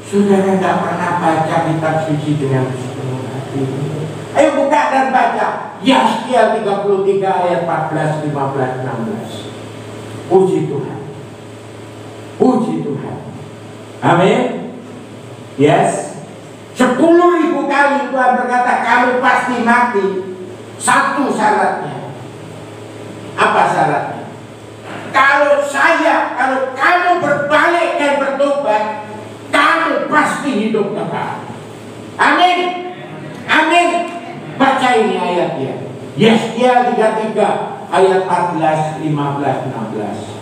saudara nggak pernah baca kitab suci dengan sepenuh hati. Ayo buka dan baca Yesaya 33 ayat 14, 15, 16. Puji Tuhan. Puji Tuhan. Amin. Yes. 10.000 kali Tuhan berkata kamu pasti mati. Satu syaratnya. Apa syaratnya? Kalau kamu berbalik dan bertobat, kamu pasti hidup kekal. Amin. Amin. Baca ini ayatnya. Yesaya 33 ayat 14, 15, 16.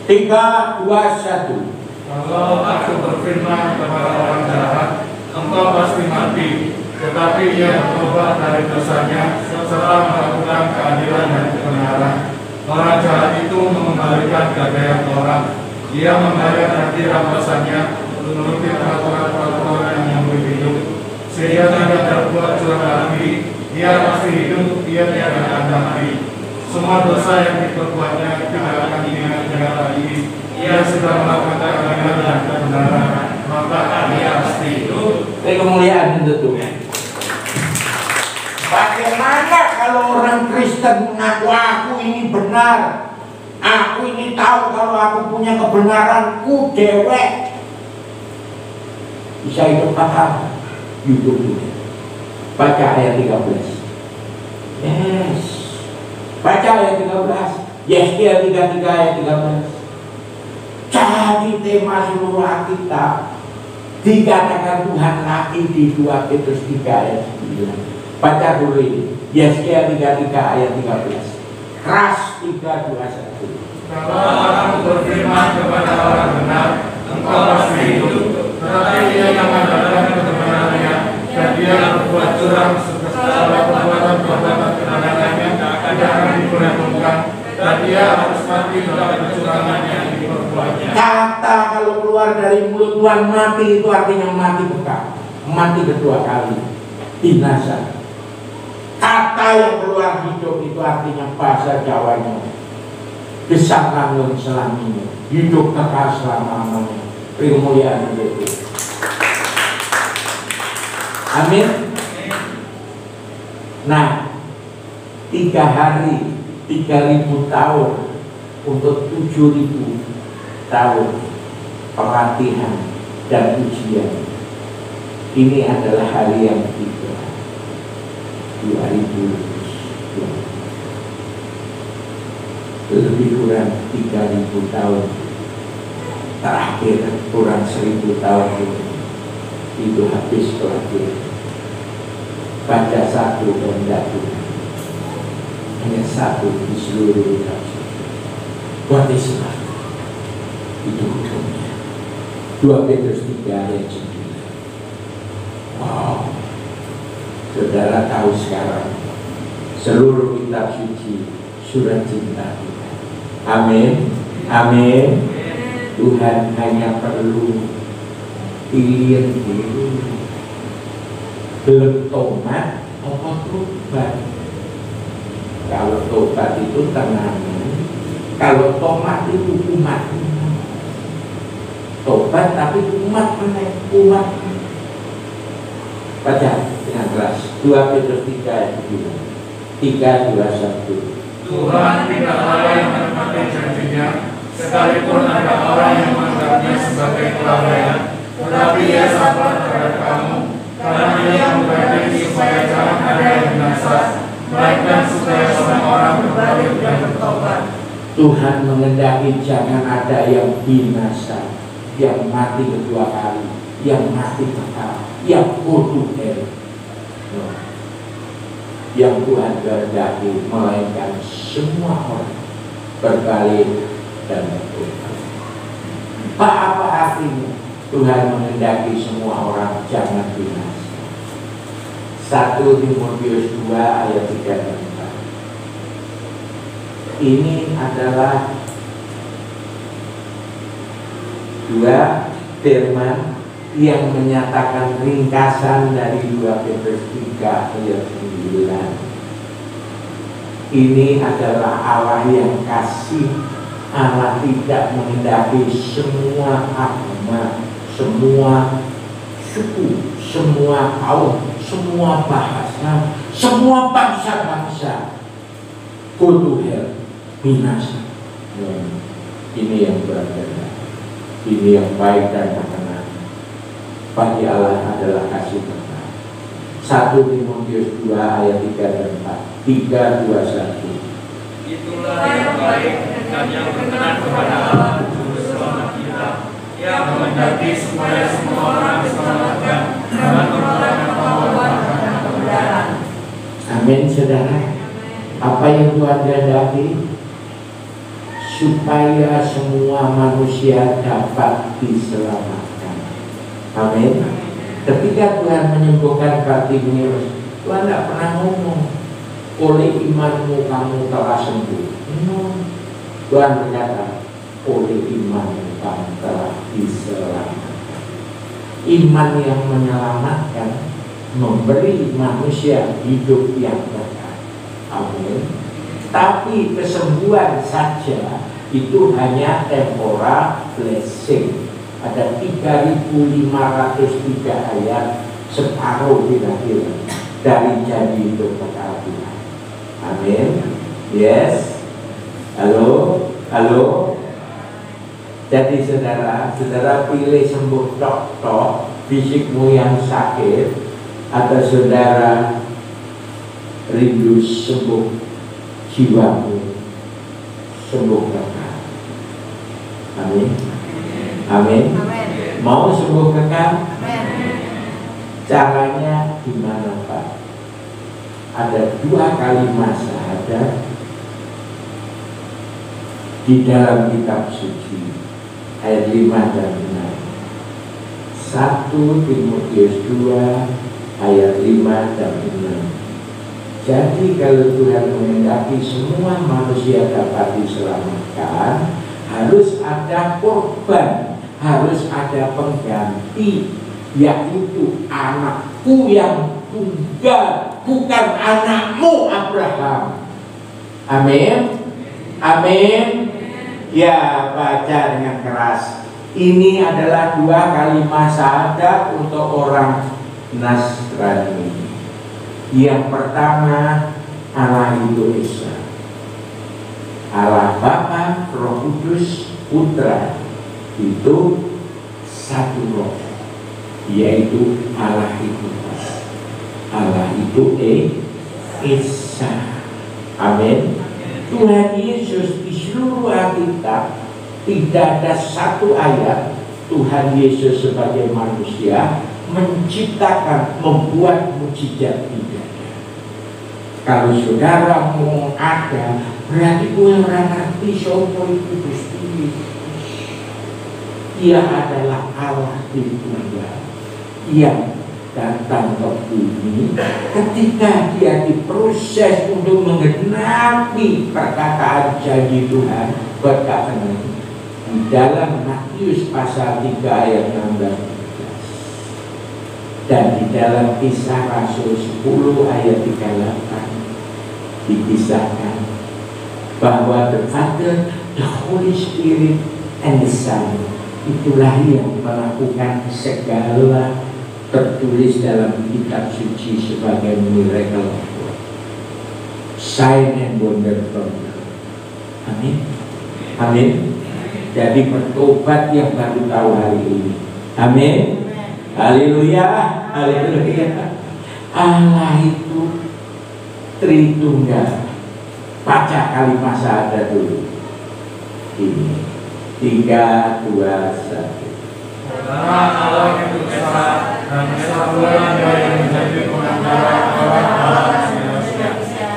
3, 2, 1. Kalau aku berfirman kepada orang jahat, engkau pasti mati, tetapi ia bertobat dari dosanya setelah melakukan keadilan dan kebenaran. Orang jahat itu mengembalikan kekayaan orang. Ia membayar nanti rampasannya menuruti peraturan-peraturan yang begitu. Sehingga tidak terbuat curang lagi. Ia pasti hidup, ia tidak akan mati. Semua dosa yang diperbuatnya tidak akan diingat lagi. Ia sudah melakukan keadilan dan kebenaran, maka ia pasti hidup. Kemuliaan itu tuh. Bagaimana kalau orang Kristen mengaku aku ini benar, aku ini tahu kalau aku punya kebenaranku dewek, bisa hidup paham? Hidup juga. Baca ayat 13. Yes. Baca ayat 13. Yesaya 33 ayat 13. Jadi tema seluruh Alkitab dikatakan Tuhan lagi di 2 Petrus 3 ayat 9. Baca dulu ini. Yesaya 33 ayat 13. Keras 3, 2, 1. Kalau orang berfirman kepada orang benar, engkau pasti hidup, tetapi dia yang mengadakan kebenarannya dan dia berbuat curang setelah perbuatan kebenarannya tidak akan diperhitungkan, dan dia harus mati dalam kecurangan yang diperbuatnya. Kata kalau keluar dari mulut Tuhan mati itu artinya mati bekal, mati kedua kali, binasa. Kata yang keluar hidup itu artinya bahasa Jawanya besar langun selaminya, hidup kekal selama-lamanya. Kemuliaan itu. Amin. Nah, 3 hari 3.000 tahun untuk 7.000 tahun pelatihan dan ujian. Ini adalah hari yang ketiga. 2020 lebih kurang 3.000 tahun terakhir, kurang 1.000 tahun itu habis terakhir. Baca 1 kehendak Tuhan, hanya 1 di seluruh kitab suci. What is life? Itu hukumnya. 2 Petrus 3 ayat 9. Wow. Saudara tahu sekarang seluruh kitab suci surat cinta kita. Amin. Amin. Tuhan hanya perlu pilih dulu. Belum tobat, apa tobat? Kalau tobat itu tenangan, kalau tobat itu umat. Tobat tapi umat mana? Umat. Baca dengan keras. 2 Petrus 3 ayat 3, 2, 1. Tuhan tidak Allah yang menepati janjinya, sekalipun ada orang yang menganggapnya sebagai kelalaian, tetapi Ia sabar terhadap kamu, karena Ia menghendaki supaya jangan ada yang binasa, melainkan supaya semua orang berbalik dan bertobat. Tuhan menghendaki jangan ada yang binasa, yang mati kedua kali, yang mati kekal, yang bodoh. Yang Tuhan kehendaki melainkan semua orang berbalik dan bertobat. Apa artinya? Tuhan menghendaki semua orang jangan binasa. 1 Timotius 2 ayat 3 dan 4. Ini adalah 2 firman yang menyatakan ringkasan dari 2 Petrus 3 ayat 9. Ini adalah Allah yang kasih. Allah tidak menghendaki semua agama, semua suku, semua kaum, semua bahasa, semua bangsa-bangsa go to hell, binasa. Ini yang berbeda. Ini yang baik dan berkenan bagi Allah adalah kasih kekal. 1 Timotius 2 ayat 3 dan 4. 3, 2, 1. Itulah yang baik dan yang berkenan kepada Allah Juru Selamat kita, yang menghendaki supaya semua orang diselamatkan dengan menggunakan pengetahuan dan kebenaran. Amin, saudara. Apa yang Tuhan kehendaki? Supaya semua manusia dapat diselamatkan. Amin. Ketika Tuhan menyembuhkan Bartimeus, Tuhan tidak pernah ngomong oleh imanmu kamu telah sembuh. Tuhan berkata oleh imanmu kamu telah diselamatkan. Iman yang menyelamatkan memberi manusia hidup yang kekal. Amin. Tapi kesembuhan saja itu hanya temporal blessing. Ada 3.503 ayat, separuh kira-kira dari janji hidup kekal Tuhan. Amin. Yes. Halo. Halo. Jadi saudara pilih sembuh tok fisikmu yang sakit, atau saudara rindu sembuh jiwamu, sembuh kekal. Amin. Amin. Mau sembuh kekal? Caranya gimana Pak? Ada 2 kali masa ada di dalam kitab suci ayat 5 dan 6. 1 Timotius 2 ayat 5 dan 6. Jadi kalau Tuhan menghendaki semua manusia dapat diselamatkan, harus ada korban, harus ada pengganti, yaitu anakku yang tunggal, bukan anakmu Abraham. Amin. Amin. Ya, baca dengan keras. Ini adalah 2 kalimat syahadat untuk orang Nasrani. Yang pertama, Allah itu Esa, Allah Bapa, Roh Kudus, Putra, itu satu roh, yaitu Allah itu Esa. Amin. Tuhan Yesus di seluruh Alkitab tidak ada satu ayat Tuhan Yesus sebagai manusia menciptakan, membuat mujizat. Tidak. Kalau saudara mau ada, berarti gue orang ngerti sopo itu Gusti. Dia adalah Allah Tritunggal yang datang ke bumi, ketika dia diproses untuk menggenapi perkataan janji Tuhan buat kami di dalam Matius pasal 3 ayat 16 dan di dalam Kisah Rasul 10 ayat 38 dikisahkan bahwa the Father, the Holy Spirit, and the Son itulah yang melakukan segala tertulis dalam kitab suci sebagai miracle, sign and wonder from God. Amin. Amin. Jadi bertobat yang baru tahu hari ini. Amin. Haleluya. Haleluya. Allah itu Tritunggal. Baca kalimat syahadat dulu. Ini 3, 2, 1. Karena Allah itu esa dan satu-satunya yang menjadi pengantara Allah manusia.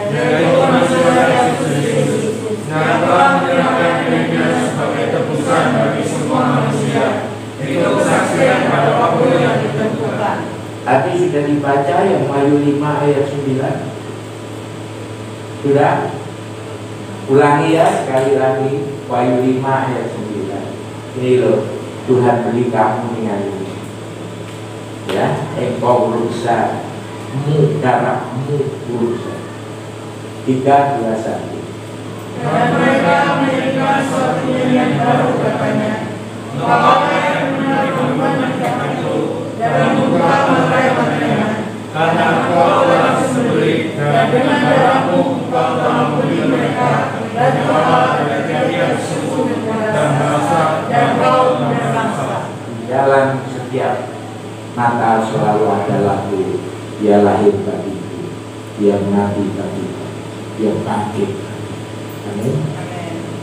Yaitu manusia Yesus yang telah menyerahkan dirinya sebagai tebusan bagi semua manusia. Itu kesaksian pada waktu yang ditentukan. Tadi sudah dibaca yang Wahyu 5 ayat 9. Sudah? Ulangi ya sekali lagi Wahyu 5 ayat 9. Ini loh, Tuhan beri kamu dengan ini. Ya, engkau berusaha, darahmu berusaha. 3, 2, 1. Dan mereka memberikan suatu yang baru katanya, maka yang menerima itu dan membuka mereka Karena engkau telah disembelih dan dengan darahmu engkau telah membeli mereka dan bahwa ada jadian suku dan bangsa dan kaum dan bangsa. Dalam setiap Natal selalu ada lagu, dia lahir bagiku, dia mati bagiku, dia bangkit. Amin.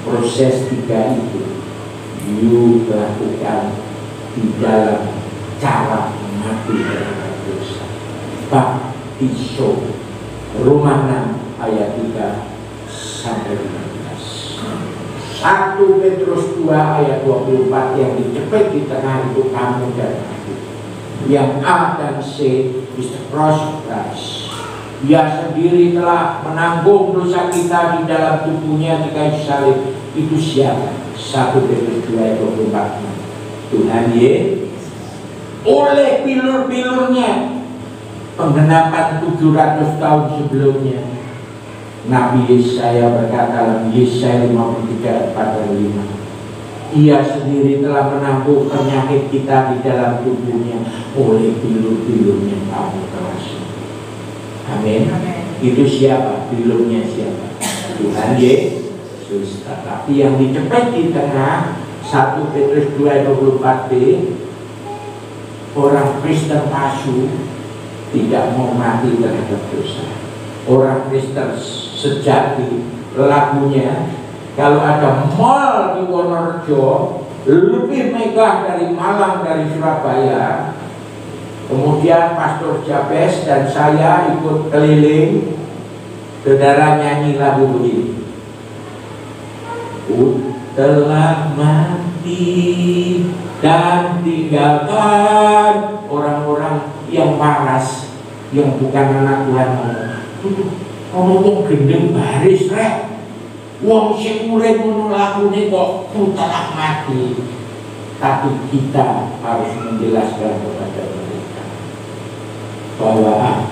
Proses 3 itu you lakukan di dalam cara mati terhadap dosa. Baptiso Roma 6 ayat 3 sampai 15. 1 Petrus 2 ayat 24 yang dijepit di tengah itu kamu dan aku. Yang A dan C is the cross of Christ. Dia sendiri telah menanggung dosa kita di dalam tubuhnya di kayu salib. Itu siapa? 1 Petrus 2 ayat 24. Tuhan Yesus. Oleh bilur-bilurnya penggenapan 700 tahun sebelumnya, Nabi Yesaya berkata dalam Yesaya 53 ayat 5, Ia sendiri telah menanggung penyakit kita di dalam tubuhnya, oleh bilur-bilurnya kamu telah sembuh. Amin. Itu siapa? Bilurnya siapa? Tuhan Yesus. Tetapi yang dicepet di tengah 1 Petrus 2 ayat 24b, orang Kristen palsu tidak mau mati terhadap dosa. Orang Kristen sejati lagunya, kalau ada mall di Wonorejo lebih megah dari Malang, dari Surabaya, kemudian Pastor Jabes dan saya ikut keliling, saudara nyanyi lagu begini, Ku telah mati dan tinggalkan. Orang-orang yang waras, yang bukan anak Tuhan ngomong gendeng baris rek, wong sing urip ngono lakune kok ku telah mati. Tapi kita harus menjelaskan kepada mereka bahwa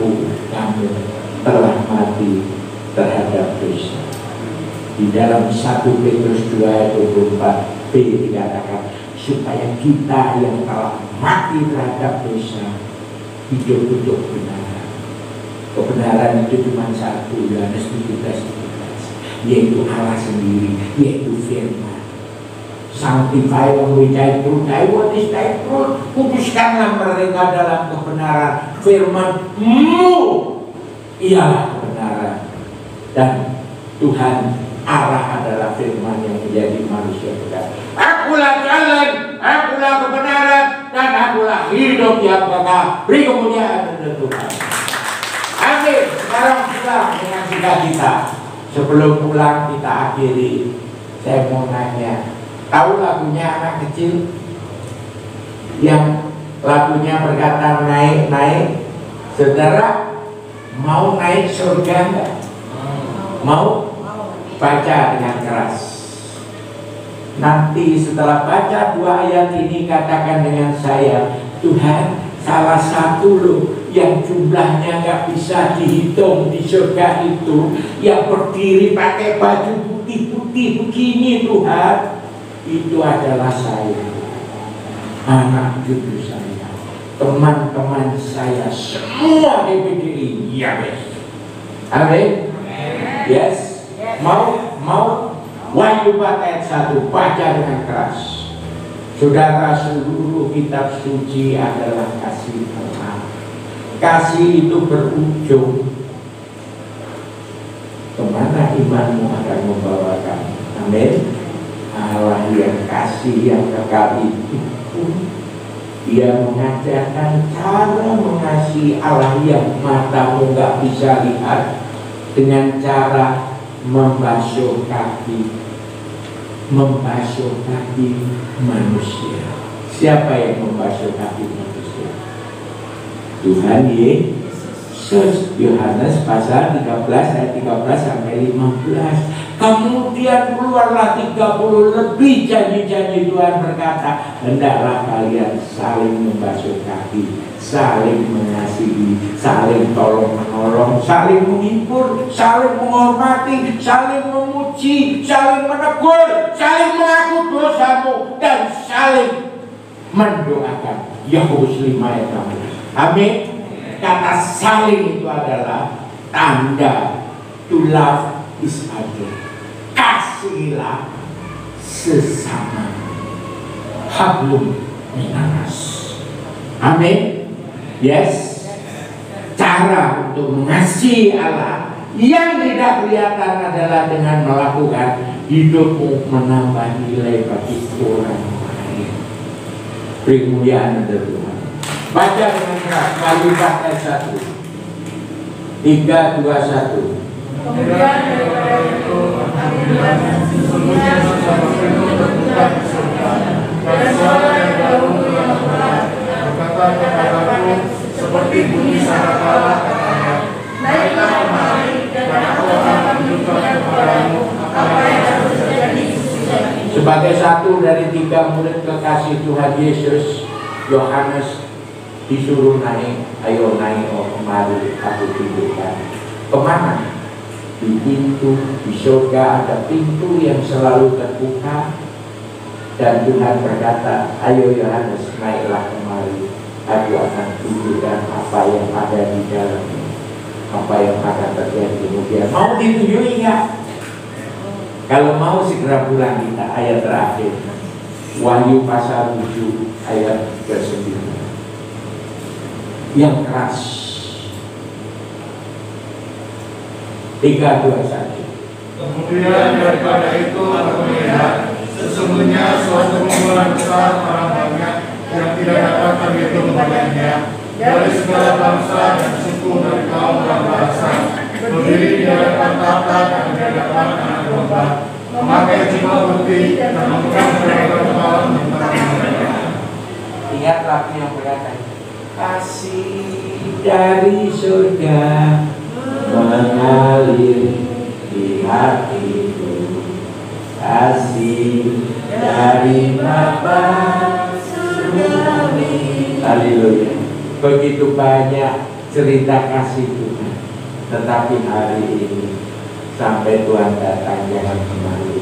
kamu telah mati terhadap dosa. Di dalam 1 Petrus 2 ayat 24b dikatakan supaya kita yang telah mati terhadap dosa hidup untuk kebenaran. Kebenaran itu cuma satu, Yohanes 17:17, yaitu Allah sendiri, yaitu firman. Sanctify them with thy truth, thy word is thy truth. Kuduskanlah mereka dalam kebenaran. Firman-Mu ialah kebenaran. Dan Tuhan Allah adalah firman yang menjadi manusia benar. Akulah jalan, akulah kebenaran, dan akulah hidup yang kekal. Beri kemuliaan kepada Tuhan. Amin. Sekarang pulang dengan sukacita. Sebelum pulang kita akhiri, saya mau nanya, tahu lagunya anak kecil yang Lagunya berkata naik-naik. Saudara mau naik surga enggak? Mau? Baca dengan keras. Nanti setelah baca 2 ayat ini katakan dengan saya, Tuhan, salah satu loh yang jumlahnya nggak bisa dihitung di surga itu, yang berdiri pakai baju putih-putih begini Tuhan, itu adalah saya, anak cucu saya, teman-teman saya semua di PGI. Ya, amin. Yes. Mau Wahyu 4 ayat 1, baca dengan keras. Saudara, seluruh kitab suci adalah kasih Allah. Kasih itu berujung kemana imanmu akan membawa kamu. Amin. Allah yang kasih yang kekal itu, Dia mengajarkan cara mengasihi Allah yang matamu nggak bisa lihat, dengan cara membasuh kaki manusia. Siapa yang membasuh kaki manusia? Tuhan Yesus. Yohanes pasal 13 ayat 13 sampai 15. Kemudian keluarlah 30 lebih janji-janji Tuhan berkata, hendaklah kalian saling membasuh kaki, saling mengasihi, saling tolong menolong, saling menghibur, saling menghormati, saling memuji, saling menegur, saling mengaku dosamu, dan saling mendoakan. Yakobus 5 ayat 16. Amin. Kata saling itu adalah tanda to love is other. Kasihilah sesama. Hablum minanas. Amin. Yes. Cara untuk mengasihi Allah yang tidak kelihatan adalah dengan melakukan hidupmu menambah nilai bagi orang lain. Beri kemuliaan untuk Tuhan. Baca dengan keras Wahyu 4 ayat 1. 3, 2, 1. Kemudian daripada itu kami melihat sesungguhnya sesuatu itu bergerak di surga, dan suara yang jauh yang berat berkata kepadaku seperti bunyi sangkakala, katanya, naiklah kemari dan aku akan menunjukkan kepadamu apa yang harus terjadi sesudah ini. Sebagai satu dari 3 murid kekasih Tuhan Yesus, Yohanes disuruh naik. Ayo naik, oh kemari aku tunjukkan. Kemana? Di pintu. Di surga ada pintu yang selalu terbuka, dan Tuhan berkata, ayo Yohanes, naiklah kemari, aku akan tunjukkan apa yang ada di dalamnya, apa yang akan terjadi kemudian. Mau ditunjuki nggak? Kalau mau segera pulang kita. Ayat terakhir Wahyu pasal 7 ayat ke-9 yang keras. 3, 2, 1. Kemudian daripada itu aku melihat sesungguhnya suatu kumpulan besar orang banyak yang tidak dapat terhitung banyak, dari segala bangsa dan suku, dari kaum dan bahasa, berdiri di hadapan tahta dan di hadapan Anak Domba, memakai jubah putih dan memegang berbagai kepala tentang mereka. Ingat lagu yang berkata, kasih dari surga mengalir di hatiku, kasih dari Bapa surgawi. Haleluya. Begitu banyak cerita kasih Tuhan, tetapi hari ini sampai Tuhan datang jangan kembali.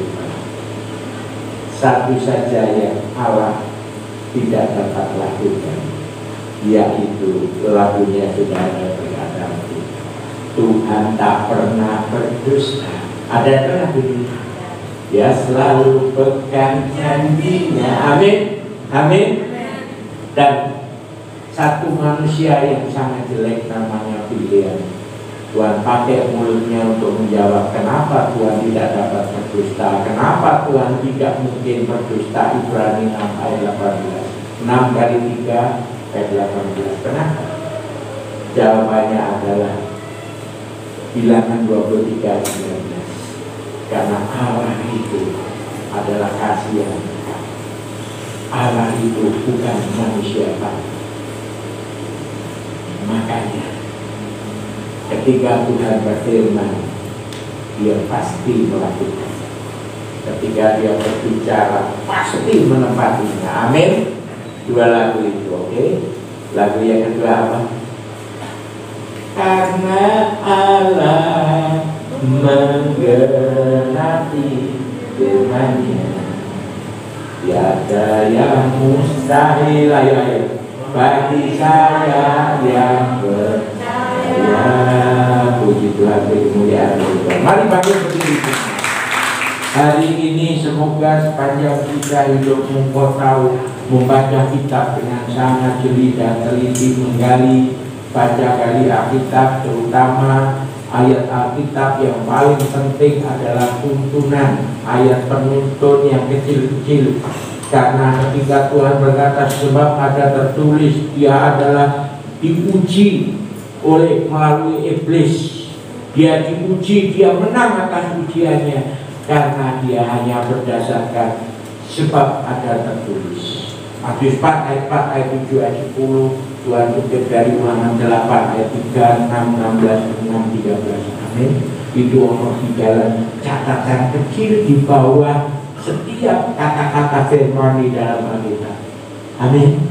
Satu saja yang Allah tidak dapat lakukan, yaitu lagunya sudah ada berkata, Tuhan tak pernah berdusta. Ada itu lagu ini. Dia selalu pegang janjinya. Amin. Amin. Dan satu manusia yang sangat jelek namanya Biliam, Tuhan pakai mulutnya untuk menjawab kenapa Tuhan tidak dapat berdusta, kenapa Tuhan tidak mungkin berdusta. Ibrani 6 ayat 18. 6 kali 3 ayat 18. Kenapa? Jawabannya adalah Bilangan 23 ayat 19. Karena Allah itu adalah kasih yang dekat. Allah itu bukan manusia Pak. Makanya ketika Tuhan berfirman, Dia pasti melakukan. Ketika Dia berbicara, pasti menempatinya. Amin. Dua lagu itu, oke? Lagu yang kedua apa? Karena Allah menggenapi firman-Nya, tiada yang mustahil. Ayo bagi saya yang percaya. Puji Tuhan, kemuliaan Tuhan. Mari bangkit berdiri. Hari ini semoga sepanjang kita hidupmu kau tahu membaca kitab dengan sangat jeli dan teliti, menggali baca kali Alkitab, terutama ayat Alkitab yang paling penting adalah tuntunan, ayat penuntun yang kecil-kecil. Karena ketika Tuhan berkata, sebab ada tertulis, Dia adalah diuji oleh melalui iblis. Dia diuji, Dia menang atas ujiannya, karena Dia hanya berdasarkan sebab ada tertulis. Matius 4 ayat 4 ayat 7 ayat 10. Tuhan kutip dari Ulangan 8 ayat 3, 6, 16, 6, 13. Amin. Itu ono di dalam catatan kecil di bawah setiap kata-kata firman di dalam Alkitab. Amin.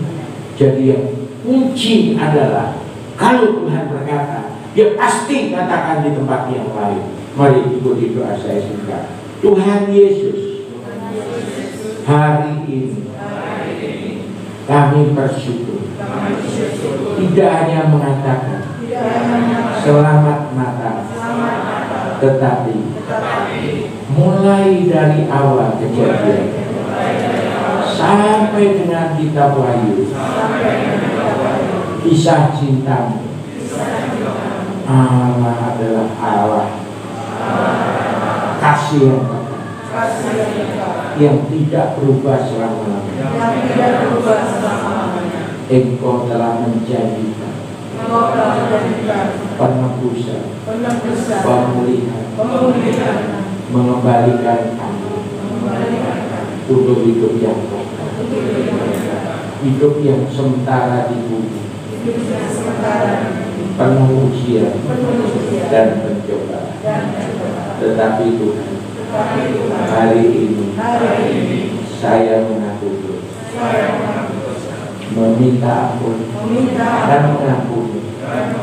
Jadi yang kunci adalah kalau Tuhan berkata, Dia pasti katakan di tempat yang lain. Mari ikuti doa saya singkat. Tuhan Yesus, hari ini kami bersyukur, tidak hanya mengatakan selamat Natal, tetapi mulai dari awal kejadian sampai dengan kitab Wahyu, kisah cintamu, Allah adalah Allah kasih yang tidak berubah selama-lamanya. Engkau telah menjanjikan penebusan, pemulihan, mengembalikan kami untuk hidup yang kekal, hidup yang sementara di bumi, penuh ujian dan pencobaan. Tetapi Tuhan, hari ini saya mengaku meminta ampun dan mengampuni,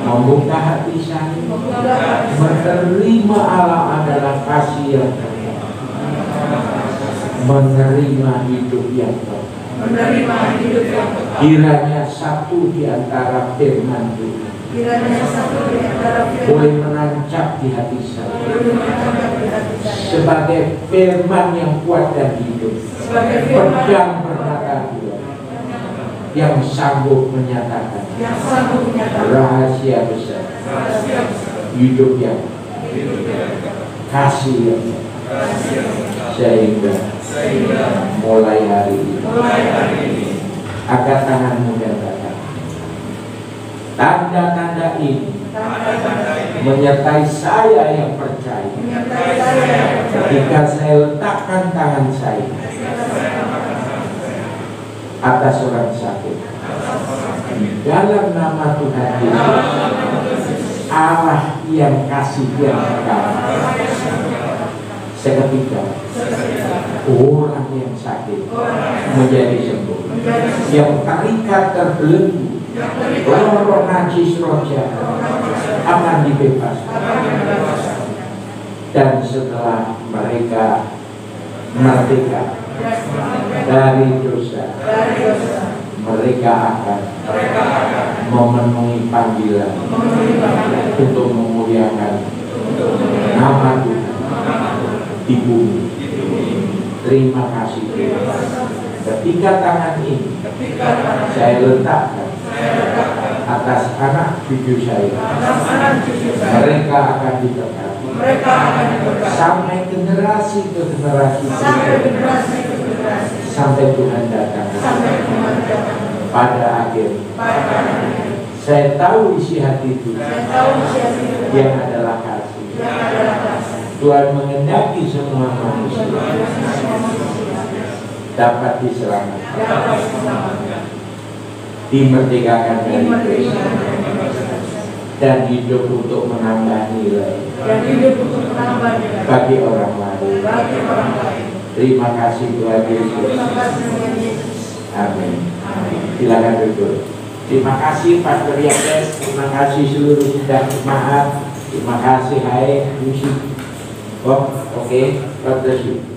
membuka hati saya, menerima Allah adalah kasih yang kekal, menerima hidup yang kekal. Kiranya satu di antara firman Tuhan boleh menancap di hati saya sebagai firman yang kuat dan hidup, pedang bermata dua yang sanggup menyatakan rahasia besar hidup yang kasih yang sehingga mulai hari ini angkat tanganmu dan katakan, tanda-tanda ini menyertai saya yang percaya ketika saya letakkan tangan saya atas orang sakit di dalam nama Tuhan Yesus, Allah yang kasih yang kekal, seketika orang yang sakit menjadi sembuh, yang terikat terbelenggu roh najis, roh jahat akan dibebaskan. Dan setelah mereka merdeka dari dosa, mereka akan memenuhi panggilan untuk memuliakan nama Tuhan di bumi. Terima kasih. Ketika tangan ini saya letakkan atas anak cucu saya, mereka akan diberkati sampai generasi ke generasi, sampai Tuhan datang pada akhir. Saya tahu isi hati Tuhan yang adalah kasih. Tuhan mengendaki semua manusia dapat diselamatkan, dimerdekakan dari dosa, dan hidup untuk menambah nilai bagi orang lain. Terima kasih Tuhan Yesus. Amin. Silakan duduk. Terima kasih Pastor Yades, terima kasih seluruh sidang jemaat, terima kasih Hai musik. Oh, oke, God bless you.